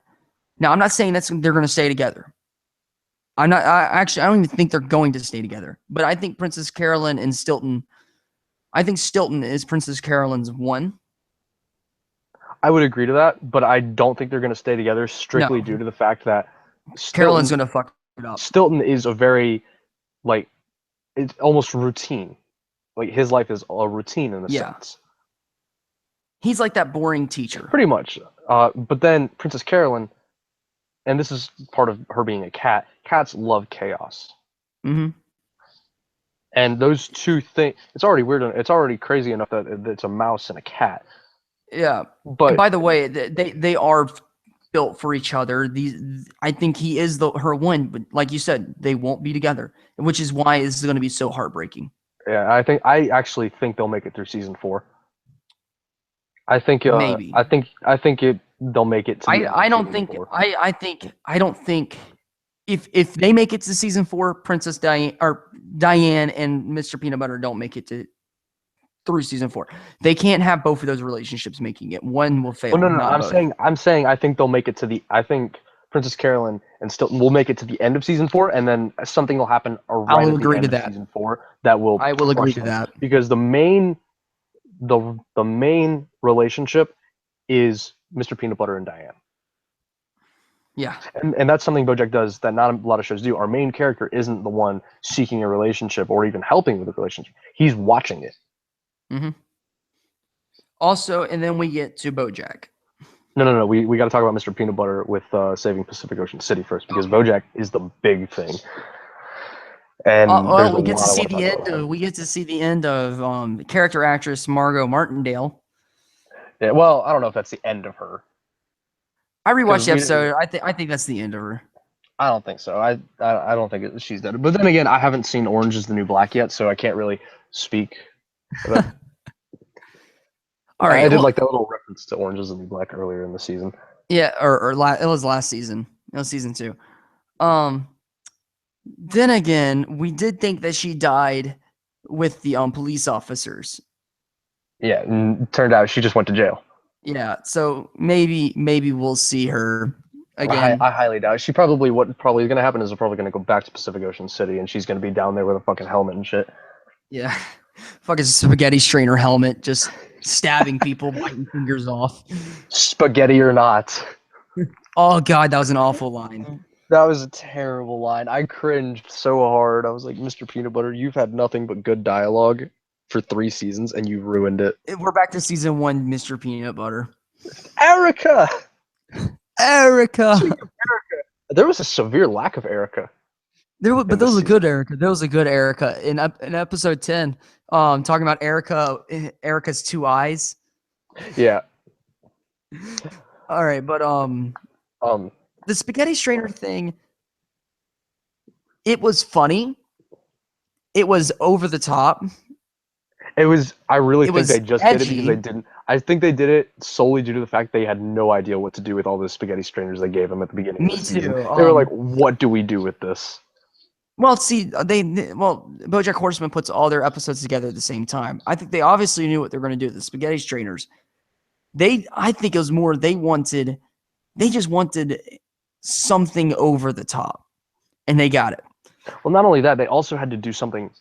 Now I'm not saying they're going to stay together. I don't even think they're going to stay together. But I think Princess Carolyn and Stilton. I think Stilton is Princess Carolyn's one. I would agree to that, but I don't think they're going to stay together strictly due to the fact that Carolyn's going to fuck it up. Stilton is a very, like, it's almost routine. Like, his life is a routine in a sense. He's like that boring teacher. Pretty much. But then Princess Carolyn, and this is part of her being a cat, cats love chaos. Mm-hmm. And those two things, it's already weird. It's already crazy enough that it's a mouse and a cat. Yeah. But and by the way, they are built for each other. I think he is her one, but like you said, they won't be together, which is why this is going to be so heartbreaking. Yeah, I actually think they'll make it through season 4. I think maybe. I think they'll make it to I don't think 4. I don't think if they make it to season 4, Princess Diane and Mr. Peanut Butter don't make it through season 4. They can't have both of those relationships making it. One will fail. No. I'm saying I think they'll make it to I think Princess Carolyn and Stilton will make it to the end of season 4, and then something will happen right at the end of season 4 that will. I will agree to that, because the main relationship is Mr. Peanut Butter and Diane. Yeah, and that's something BoJack does that not a lot of shows do. Our main character isn't the one seeking a relationship or even helping with a relationship. He's watching it. Mm-hmm. Also, and then we get to BoJack. No. We got to talk about Mr. Peanut Butter with saving Pacific Ocean City first, because BoJack is the big thing. And we get to see the end. We get to see the end of character actress Margot Martindale. Yeah, well, I don't know if that's the end of her. I rewatched the episode. I think that's the end of her. I don't think so. I don't think she's dead. But then again, I haven't seen Orange Is the New Black yet, so I can't really speak. All right, I did like that little reference to Orange Is the New Black earlier in the season. Yeah, it was last season. It was season 2. Then again, we did think that she died with the police officers. Yeah, and it turned out she just went to jail. Yeah, so maybe we'll see her again. I highly doubt it. What probably is going to happen is they're probably going to go back to Pacific Ocean City, and she's going to be down there with a fucking helmet and shit. Yeah, fucking spaghetti strainer helmet, just stabbing people, biting fingers off. Spaghetti or not. Oh god, that was an awful line. That was a terrible line. I cringed so hard. I was like, Mr. Peanut Butter, you've had nothing but good dialogue for 3 seasons, and you ruined it. We're back to season 1, Mr. Peanut Butter. Erica! Erica! There was a severe lack of Erica. There was a good Erica. There was a good Erica in episode 10. Talking about Erica's 2 eyes. Yeah. All right, but the spaghetti strainer thing, it was funny. It was over the top. It was. I really think they just did it because they didn't. I think they did it solely due to the fact they had no idea what to do with all the spaghetti strainers they gave them at the beginning of the season. They were like, "What do we do with this?" Well, see, BoJack Horseman puts all their episodes together at the same time. I think they obviously knew what they were going to do with the spaghetti strainers. I think it was more they just wanted something over the top, and they got it. Well, not only that, they also had to do something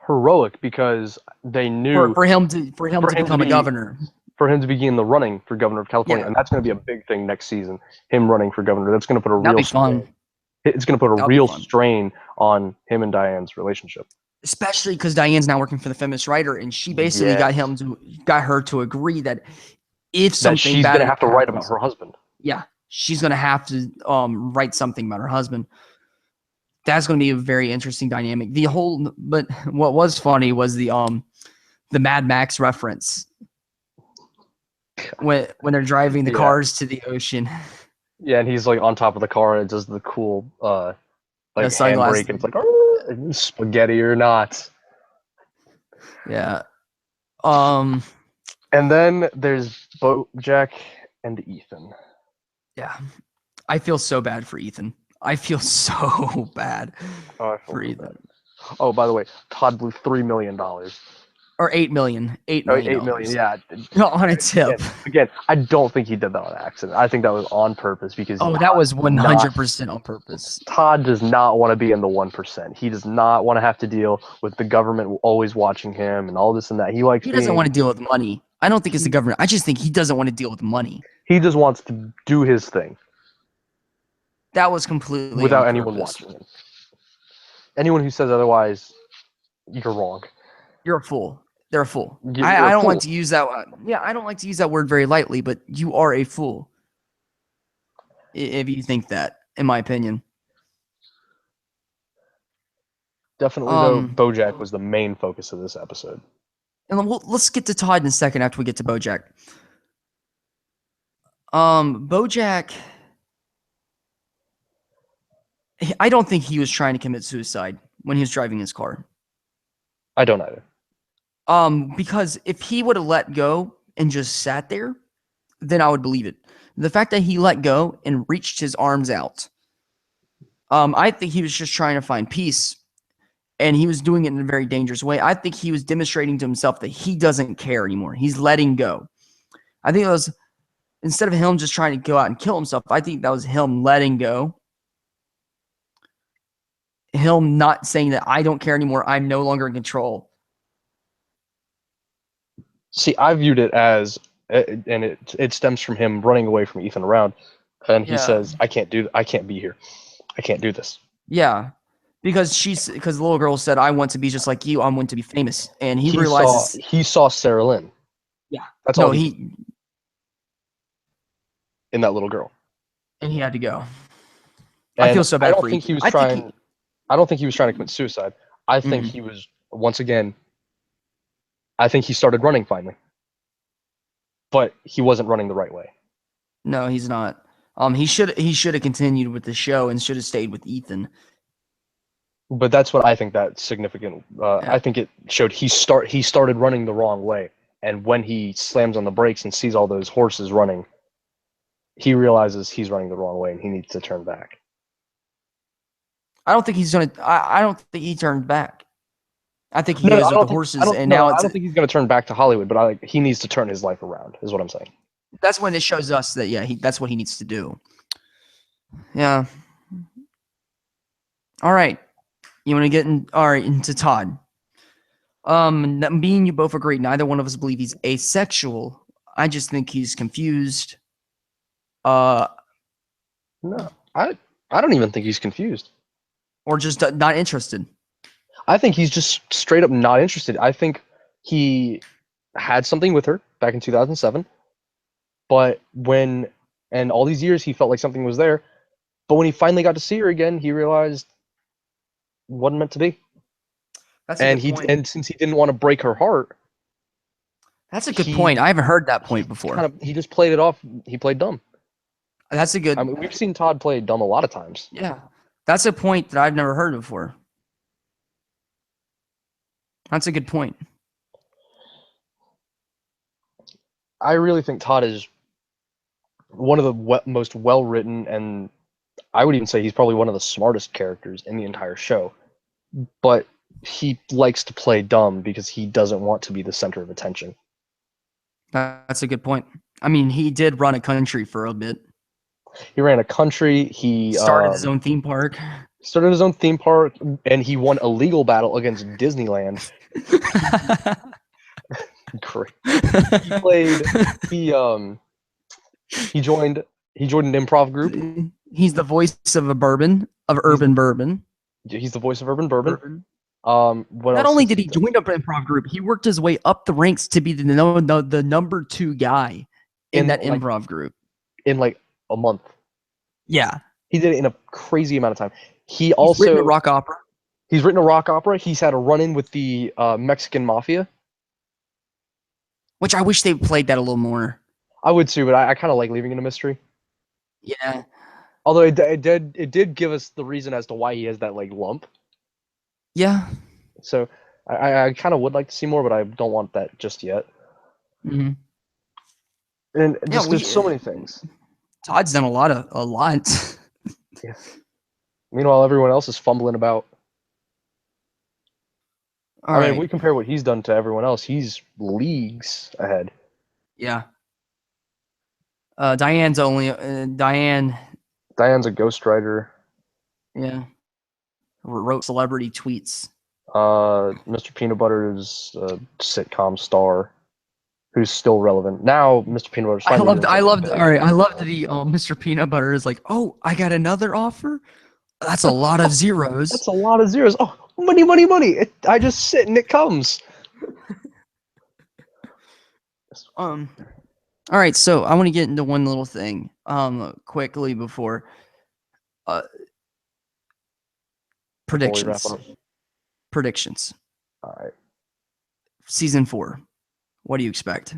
heroic because they knew for him to become a governor, for him to begin the running for governor of California, and that's going to be a big thing next season. Him running for governor. That's going to put a real strain. It's going to put a real strain on him and Diane's relationship. Especially because Diane's now working for the feminist writer, and she basically got her to agree that if something she's going to have to write about her husband. Yeah, she's going to have to write something about her husband. That's going to be a very interesting dynamic. But what was funny was the Mad Max reference when they're driving the cars to the ocean. Yeah, and he's like on top of the car and it does the cool handbrake, and it's like spaghetti or not. Yeah. And then there's BoJack and Ethan. Yeah. I feel so bad for Ethan. I feel so bad Oh, I feel for really Ethan. bad. Oh, by the way, Todd blew $3 million. Or 8 million. $8 Oh, million. 8 million, yeah. On a tip. Again, I don't think he did that on accident. I think that was on purpose because Oh, that was 100% on purpose. Todd does not want to be in the 1%. He does not want to have to deal with the government always watching him and all this and that. He likes He doesn't being. want to deal with money. I don't think it's the government. I just think he doesn't want to deal with money. He just wants to do his thing That was completely without on anyone purpose. watching him. Anyone who says otherwise, you're wrong. You're a fool. They're a fool. You're I a don't fool. like to use that. Yeah, I don't like to use that word very lightly, but you are a fool. If you think that, in my opinion. Definitely, though, BoJack was the main focus of this episode. And let's get to Todd in a second after we get to BoJack. BoJack, I don't think he was trying to commit suicide when he was driving his car. I don't either. Because if he would have let go and just sat there, then I would believe it. The fact that he let go and reached his arms out, I think he was just trying to find peace, and he was doing it in a very dangerous way. I think he was demonstrating to himself that he doesn't care anymore. He's letting go. I think it was, instead of him just trying to go out and kill himself, I think that was him letting go. Him not saying that I don't care anymore. I'm no longer in control. See, I viewed it as, and it stems from him running away from Ethan around, and he says, "I can't be here. I can't do this." Yeah, because the little girl said, "I want to be just like you. I want to be famous," and he realizes he saw Sarah Lynn. Yeah, that's all he in that little girl, and he had to go. And I feel so bad for Ethan. I don't think he was trying to commit suicide. I think he was, once again, I think he started running finally. But he wasn't running the right way. No, he's not. He should have continued with the show and should have stayed with Ethan. But that's what I think that's significant. I think it showed he started running the wrong way. And when he slams on the brakes and sees all those horses running, he realizes he's running the wrong way and he needs to turn back. I don't think he's gonna. I don't think he turned back. I think he goes with the horses, and now I don't think he's going to turn back to Hollywood, but he needs to turn his life around, is what I'm saying. That's when it shows us that that's what he needs to do. Yeah. All right. You want to get into Todd? Me and you both agree. Neither one of us believe he's asexual. I just think he's confused. No, I don't even think he's confused. Or just not interested. I think he's just straight up not interested. I think he had something with her back in 2007, but and all these years he felt like something was there, but when he finally got to see her again, he realized it wasn't meant to be. And since he didn't want to break her heart, that's a good point. I haven't heard that point before. He just played it off. He played dumb. That's a good. I mean, we've seen Todd play dumb a lot of times. Yeah, that's a point that I've never heard before. That's a good point. I really think Todd is one of the most well-written, and I would even say he's probably one of the smartest characters in the entire show. But he likes to play dumb because he doesn't want to be the center of attention. That's a good point. I mean, he did run a country for a bit. He ran a country. He started his own theme park. And he won a legal battle against Disneyland. Great. He joined an improv group. He's the voice of urban bourbon. He's the voice of urban bourbon. Not only did he join an improv group, he worked his way up the ranks to be the number 2 guy in that improv group in like a month. Yeah, he did it in a crazy amount of time. He's written a rock opera. He's written a rock opera. He's had a run-in with the Mexican mafia, which I wish they played that a little more. I would too, but I kind of like leaving it a mystery. Yeah. Although it did give us the reason as to why he has that like lump. Yeah. So I kind of would like to see more, but I don't want that just yet. Mhm. And Yeah, just there's so many things. Todd's done a lot. Yeah. Meanwhile, everyone else is fumbling about. All I mean, right. if we compare what he's done to everyone else, he's leagues ahead. Yeah. Diane's only Diane's a ghostwriter. yeah, wrote celebrity tweets. Mr. Peanut Butter is a sitcom star who's still relevant. Now, Mr. Peanut Butter's finally doing something big. All right, I loved the Mr. Peanut Butter is like, oh, I got another offer. That's a lot of zeros. That's a lot of zeros. Oh, money, money, money! I just sit and it comes. All right, so I want to get into one little thing quickly before Before we wrap predictions. up. Predictions. All right. Season 4. What do you expect?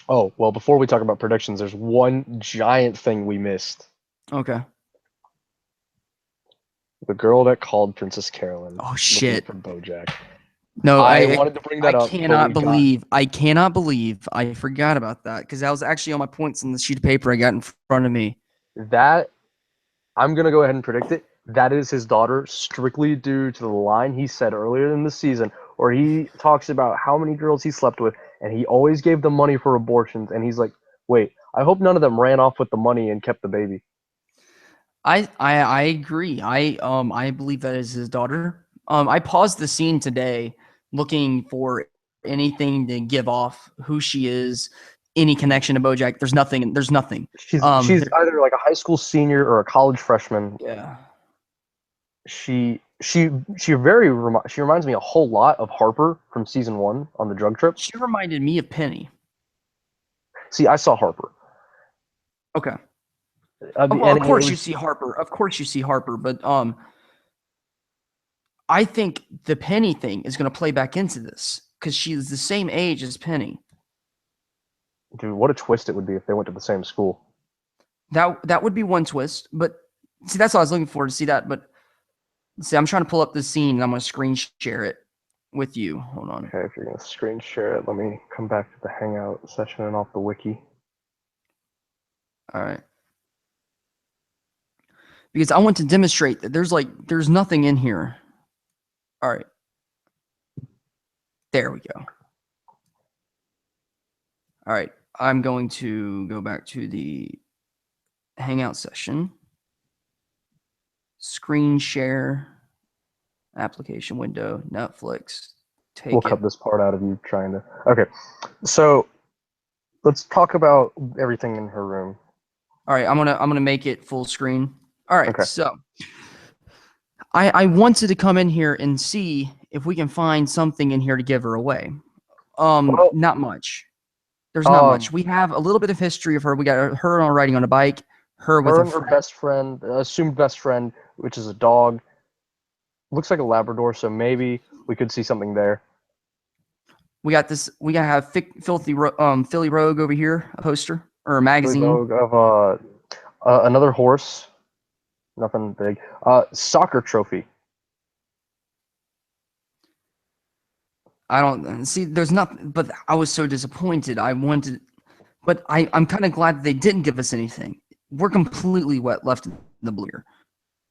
Oh, well, before we talk about predictions, there's one giant thing we missed. Okay. The girl that called Princess Carolyn. Oh shit. From BoJack. No, I wanted to bring that up. I cannot believe I forgot about that because that was actually on my points on the sheet of paper I got in front of me. That, I'm going to go ahead and predict it. That is his daughter, strictly due to the line he said earlier in the season, where he talks about how many girls he slept with, and he always gave them money for abortions, and he's like, wait, I hope none of them ran off with the money and kept the baby. I agree. I believe that is his daughter. I paused the scene today looking for anything to give off who she is, any connection to BoJack. There's nothing. There's nothing. She's either like a high school senior or a college freshman. Yeah. She reminds me a whole lot of Harper from season 1 on the drug trip. She reminded me of Penny. See, I saw Harper. Okay. Well, of course you see Harper. Of course you see Harper, but I think the Penny thing is going to play back into this because she's the same age as Penny. Dude, what a twist it would be if they went to the same school. That would be one twist, but see, that's what I was looking for to see that. But see, I'm trying to pull up the scene and I'm going to screen share it with you. Hold on. Okay, if you're going to screen share it, let me come back to the Hangout session and off the wiki. All right. Because I want to demonstrate that there's nothing in here. All right. There we go. All right. I'm going to go back to the Hangout session. Screen share. Application window. Netflix. We'll cut this part out of you trying to... Okay. So, let's talk about everything in her room. All right. I'm gonna make it full screen. All right. Okay. So, I wanted to come in here and see if we can find something in here to give her away. Well, not much. There's not much. We have a little bit of history of her. We got her on riding on a bike. Her and her best friend, assumed best friend, which is a dog. Looks like a Labrador, so maybe we could see something there. We got this. We gotta have Philly Rogue over here, a poster or a magazine. Rogue of another horse. Nothing big. Soccer trophy. I don't see. There's nothing. But I was so disappointed. I wanted, but I'm kind of glad that they didn't give us anything. We're completely left in the blue here.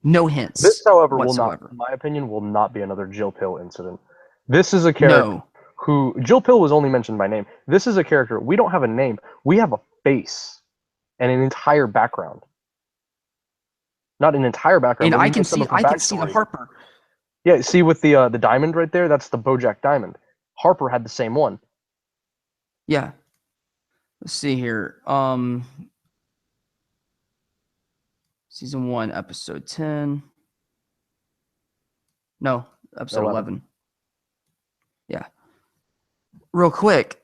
No hints. This, however, whatsoever. will not, in my opinion, will not be another Jill Pill incident. This is a character who Jill Pill was only mentioned by name. This is a character. We don't have a name. We have a face and an entire background. Not an entire background. And I can see the Harper. Yeah, see with the diamond right there. That's the BoJack diamond. Harper had the same one. Yeah. Let's see here. Season 1, episode 10. No, episode 11. Yeah. Real quick.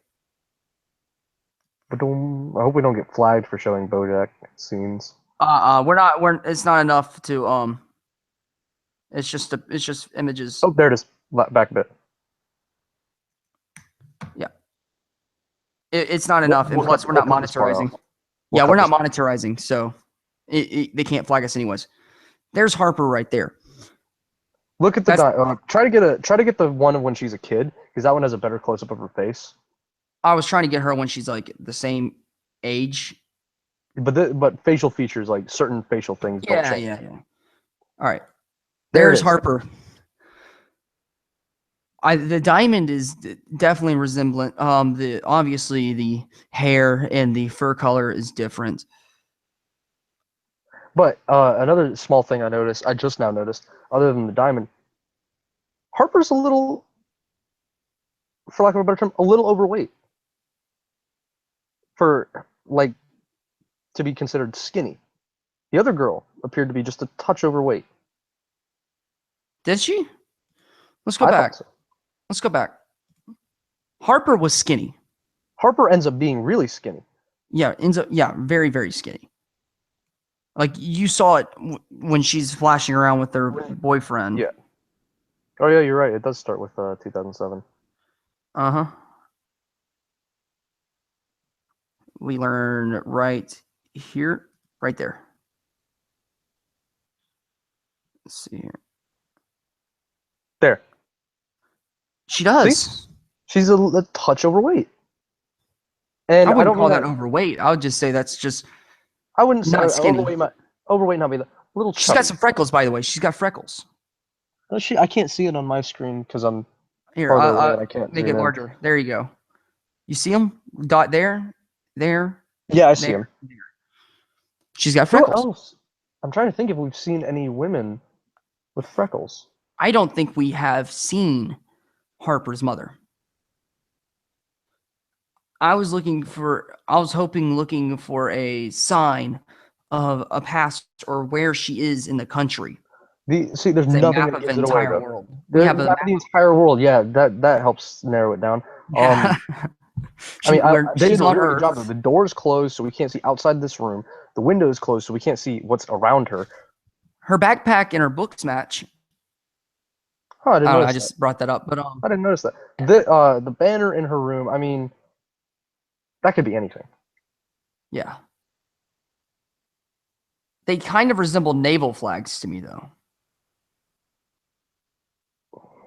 I hope we don't get flagged for showing BoJack scenes. It's not enough to it's just images. Oh, there it is. Back a bit. Yeah. It's not enough, and plus we're not monetizing. Yeah, we're not monetizing, so they can't flag us anyways. There's Harper right there. Look at the try to get the one of when she's a kid, because that one has a better close up of her face. I was trying to get her when she's like the same age. But facial features, like certain facial things, don't change. Yeah. All right. There it There's is. Harper. The diamond is definitely resemblant. Obviously the hair and the fur color is different. But another small thing I just now noticed, other than the diamond, Harper's a little, for lack of a better term, a little overweight for like to be considered skinny. The other girl appeared to be just a touch overweight. Did she? Let's go I back. thought so. Let's go back. Harper was skinny. Harper ends up being really skinny. Yeah, ends up very, very skinny. Like you saw it when she's flashing around with her boyfriend. Yeah. Oh yeah, you're right. It does start with 2007. Uh-huh. We learn right here, right there. Let's see here. There. She does. See? She's a touch overweight. And I I wouldn't don't call mean that overweight. I would just say that's just I wouldn't say not skinny. overweight not be the little chubby. She's got some freckles, by the way. She's got freckles. I can't see it on my screen because I'm Here, farther away and I can't make zoom it in. larger. There you go. You see them? Dot there, there. Yeah, I see him. There. She's got Who freckles. else? I'm trying to think if we've seen any women with freckles. I don't think we have seen Harper's mother. I was looking for a sign of a past or where she is in the country. There's It's a nothing map that of the gives it away, entire though. world. The We have a map map. of the entire world, yeah, that helps narrow it down. Yeah. I mean, they she's did a on really good Earth. job, though. The door's closed, so we can't see outside this room. The window's closed, so we can't see what's around her. Her backpack and her books match. Huh, I didn't I don't know. notice I that. just brought that up, but I didn't notice that. The banner in her room, I mean, that could be anything. yeah. They kind of resemble naval flags to me, though.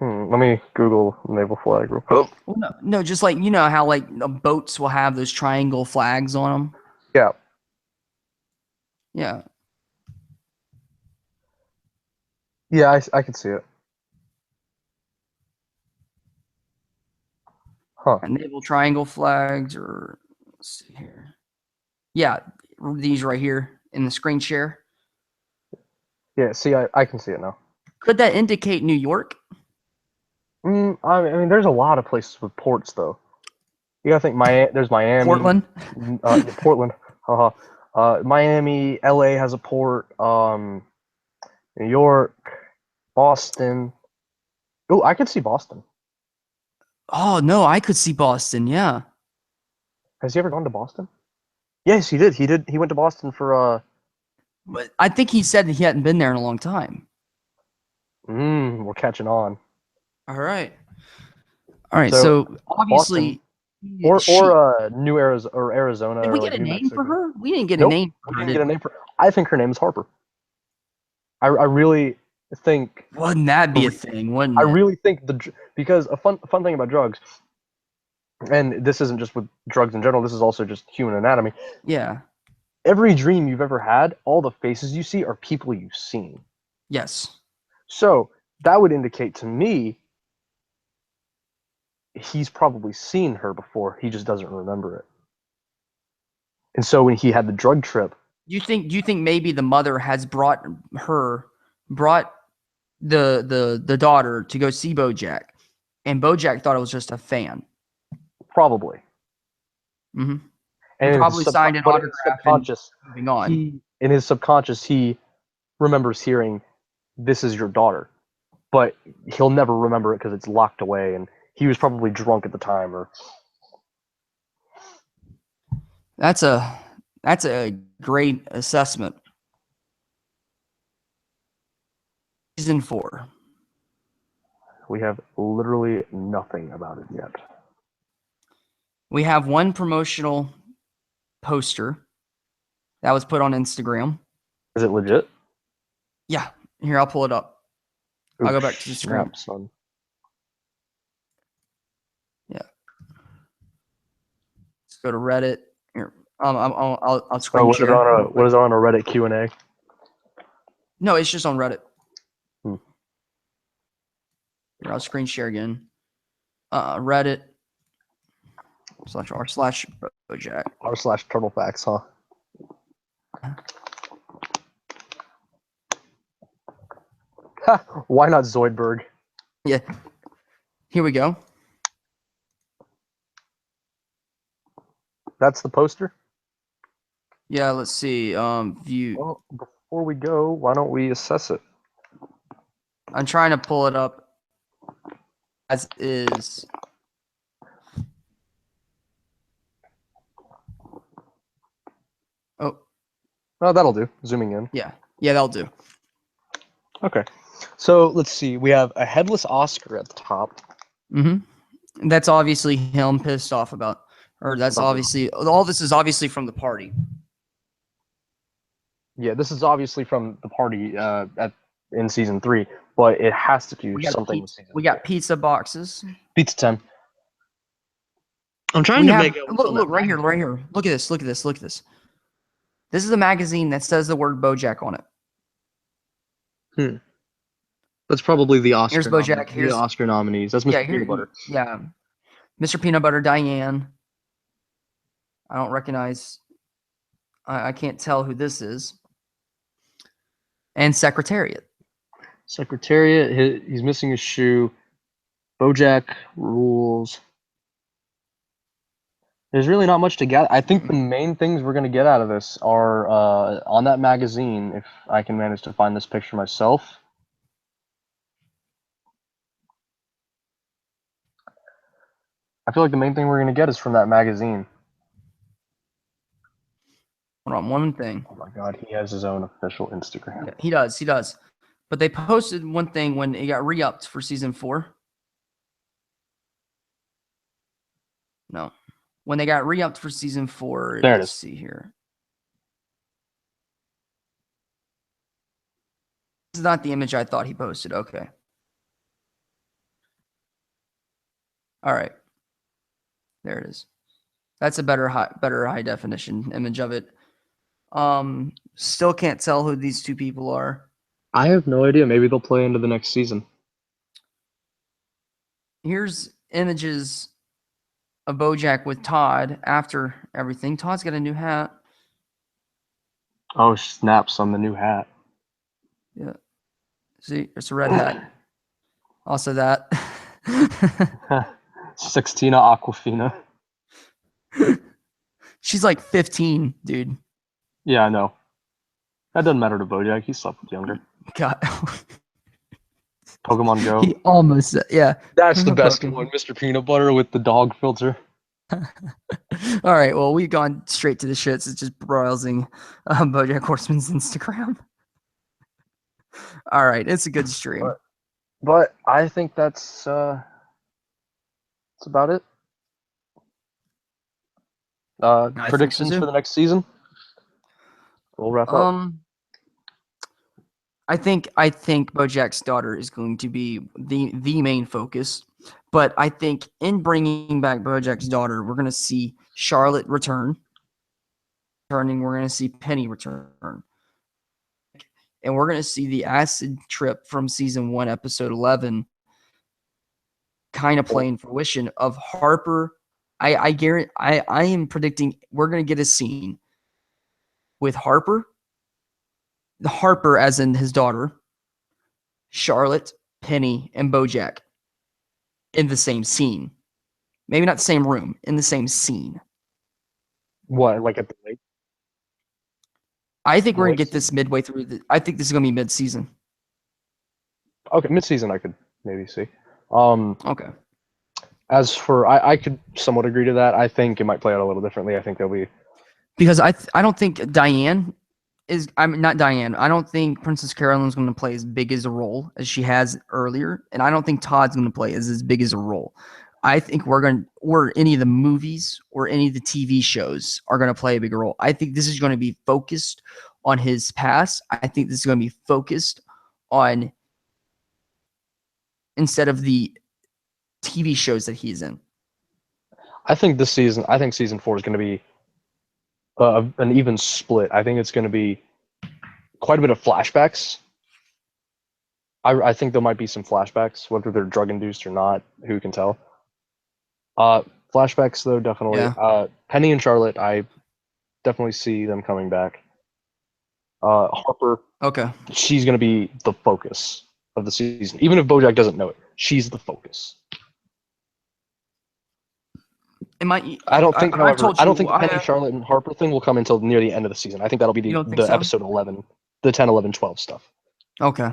Let me Google naval flag real quick. Well, no, just like you know how like boats will have those triangle flags on them. Yeah. Yeah. Yeah, I can see it. Huh. Naval triangle flags, or let's see here. Yeah, these right here in the screen share. Yeah, see, I can see it now. Could that indicate New York? I mean, there's a lot of places with ports, though. You gotta think, there's Miami. Portland? Portland. Haha. Miami, LA has a port. New York, Boston. Oh, I could see Boston. Oh, no, I could see Boston, yeah. Has he ever gone to Boston? Yes, he did. He went to Boston for But I think he said that he hadn't been there in a long time. we're catching on. All right. So obviously Boston, or New Arizona or Arizona. Did we or get like a New name Mexico. for her? We didn't get Nope, a name for we her. didn't get a name for. I think her name is Harper. I really think. Wouldn't that be a thing? Wouldn't I it? really think because a fun thing about drugs, and this isn't just with drugs in general. This is also just human anatomy. Yeah. Every dream you've ever had, all the faces you see are people you've seen. Yes. So that would indicate to me he's probably seen her before. He just doesn't remember it. And so when he had the drug trip, Do you think maybe the mother has brought the daughter to go see BoJack, and BoJack thought it was just a fan? probably. Mm-hmm. And probably signed an autograph. Subconscious, Moving on. In his subconscious, he remembers hearing, "This is your daughter," but he'll never remember it because it's locked away, and he was probably drunk at the time, or. That's a great assessment. Season 4. We have literally nothing about it yet. We have one promotional poster that was put on Instagram. Is it legit? Yeah. Here, I'll pull it up. Ooh, I'll go back to the screen. Snap, son. Yeah. go to Reddit. Here, I'll screen what is share. what is on a Reddit Q&A? No, it's just on Reddit. Hmm. Here, I'll screen share again. Reddit /r/BoJack. r/Turtle Facts, huh? Why not Zoidberg? Yeah. Here we go. That's the poster? Yeah, let's see. View. Well, before we go, why don't we assess it? I'm trying to pull it up as is. Oh, Oh, that'll do. Zooming in. yeah. Yeah, that'll do. Okay. So let's see. We have a headless Oscar at the top. Mm-hmm. That's obviously him pissed off about, or that's obviously, all this is obviously from the party. Yeah, this is obviously from the party in season 3, but it has to do something with season. We got pizza boxes. Pizza 10. I'm trying We to have, make it. look right here, right here. Look at this, look at this, look at this. This is a magazine that says the word BoJack on it. That's probably the Oscar. Here's BoJack. Here's the Oscar nominees. That's Mr. Peanut Butter. Yeah, Mr. Peanut Butter, Diane. I don't recognize. I can't tell who this is. And Secretariat. Secretariat. He's missing a shoe. BoJack rules. There's really not much to get. I think the main things we're going to get out of this are on that magazine, if I can manage to find this picture myself. I feel like the main thing we're going to get is from that magazine. Hold on, one thing. Oh my god, he has his own official Instagram. Yeah, he does, he does. But they posted one thing when it got re-upped for season 4. No. When they got re-upped for season 4, there let's see here. This is not the image I thought he posted. Okay. All right. There it is. That's a better high definition image of it. Still can't tell who these two people are. I have no idea. Maybe they'll play into the next season. Here's images of BoJack with Todd after everything. Todd's got a new hat. Oh, snaps on the new hat. Yeah. See, it's a red hat. Also that. Sextina Aquafina. She's like 15, dude. Yeah, I know. That doesn't matter to BoJack. He slept with younger. God. Pokemon Go. He almost, yeah. That's the best one, Mr. Peanut Butter with the dog filter. All right, well, we've gone straight to the shits. It's just browsing BoJack Horseman's Instagram. All right, it's a good stream. But I think that's about it. Predictions for the next season? We'll wrap up. I think BoJack's daughter is going to be the main focus, but I think in bringing back BoJack's daughter, we're going to see Charlotte returning. We're going to see Penny return, and we're going to see the acid trip from season 1, episode 11, kind of play in fruition of Harper. I guarantee. I am predicting we're going to get a scene with Harper as in his daughter, Charlotte, Penny, and BoJack in the same scene. Maybe not the same room, in the same scene. What, like at the lake? I think we're going to get this midway through. I think this is going to be mid-season. Okay, mid-season I could maybe see. Okay. As for, I could somewhat agree to that. I think it might play out a little differently. I think there'll be... Because I don't think Diane is... I'm not Diane. I don't think Princess Carolyn's going to play as big as a role as she has earlier. And I don't think Todd's going to play as big as a role. I think or any of the movies or any of the TV shows are going to play a bigger role. I think this is going to be focused on his past. I think this is going to be focused on, instead of the TV shows that he's in. I think season 4 is going to be an even split. I think it's going to be quite a bit of flashbacks. I think there might be some flashbacks, whether they're drug induced or not. Who can tell? Flashbacks though, definitely. Yeah. Penny and Charlotte, I definitely see them coming back. Harper, Okay. she's going to be the focus of the season. Even if BoJack doesn't know it, she's the focus. I don't think, however, I don't think the Penny, Charlotte, and Harper thing will come until near the end of the season. I think that'll be You don't think the so? episode 11, the 10, 11, 12 stuff. Okay.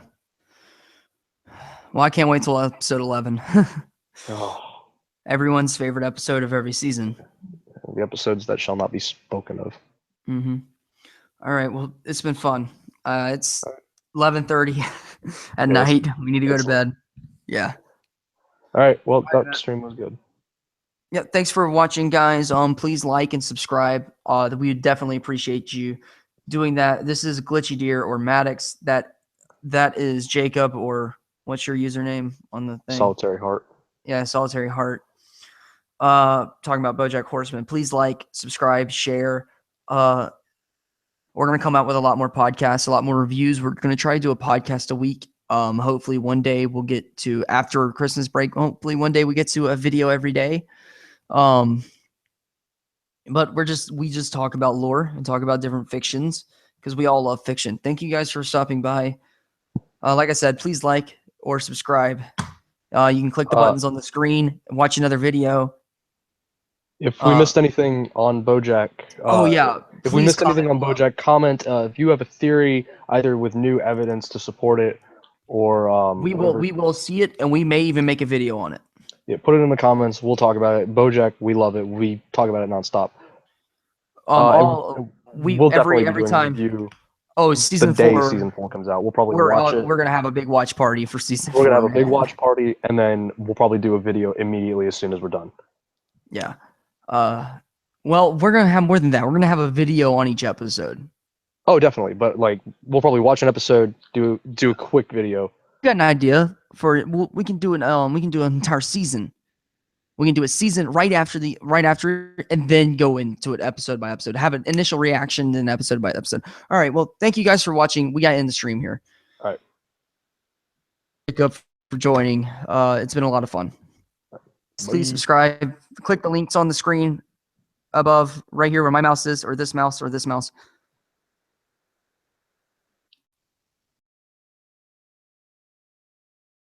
Well, I can't wait till episode 11. Oh, Everyone's favorite episode of every season. the episodes that shall not be spoken of. Mm-hmm. All right. Well, it's been fun. It's 11:30 at night. We need to go to bed. Yeah. All right. Well, that stream was good. Yeah. Thanks for watching, guys. Please like and subscribe. We would definitely appreciate you doing that. This is Glitchy Deer or Maddux. That is Jacob, or what's your username on the thing? Solitary Heart. Yeah, Solitary Heart. Talking about BoJack Horseman. Please like, subscribe, share. We're going to come out with a lot more podcasts, a lot more reviews. We're going to try to do a podcast a week. Hopefully one day we'll get to, after Christmas break, hopefully one day we get to a video every day. But we just talk about lore and talk about different fictions because we all love fiction. Thank you guys for stopping by. Like I said, please like or subscribe. You can click the buttons on the screen and watch another video. If we missed anything on BoJack, if we missed anything on BoJack, comment. If you have a theory, either with new evidence to support it, or we will see it, and we may even make a video on it. Yeah, put it in the comments. We'll talk about it. BoJack, we love it. We talk about it nonstop. Every time. Review season 4. The day season 4 comes out, we'll probably watch it. We're gonna have a big watch party for season 4. We're gonna have a big watch party, and then we'll probably do a video immediately as soon as we're done. Yeah. Well, we're gonna have more than that. We're gonna have a video on each episode. Oh, definitely. But like, we'll probably watch an episode, do a quick video. Got an idea for we can do an entire season. We can do a season right after, and then go into it episode by episode. Have an initial reaction, then episode by episode. All right. Well, thank you guys for watching. We got to end the stream here. All right. Jacob for joining. It's been a lot of fun. Please subscribe. Click the links on the screen above, right here where my mouse is, or this mouse, or this mouse.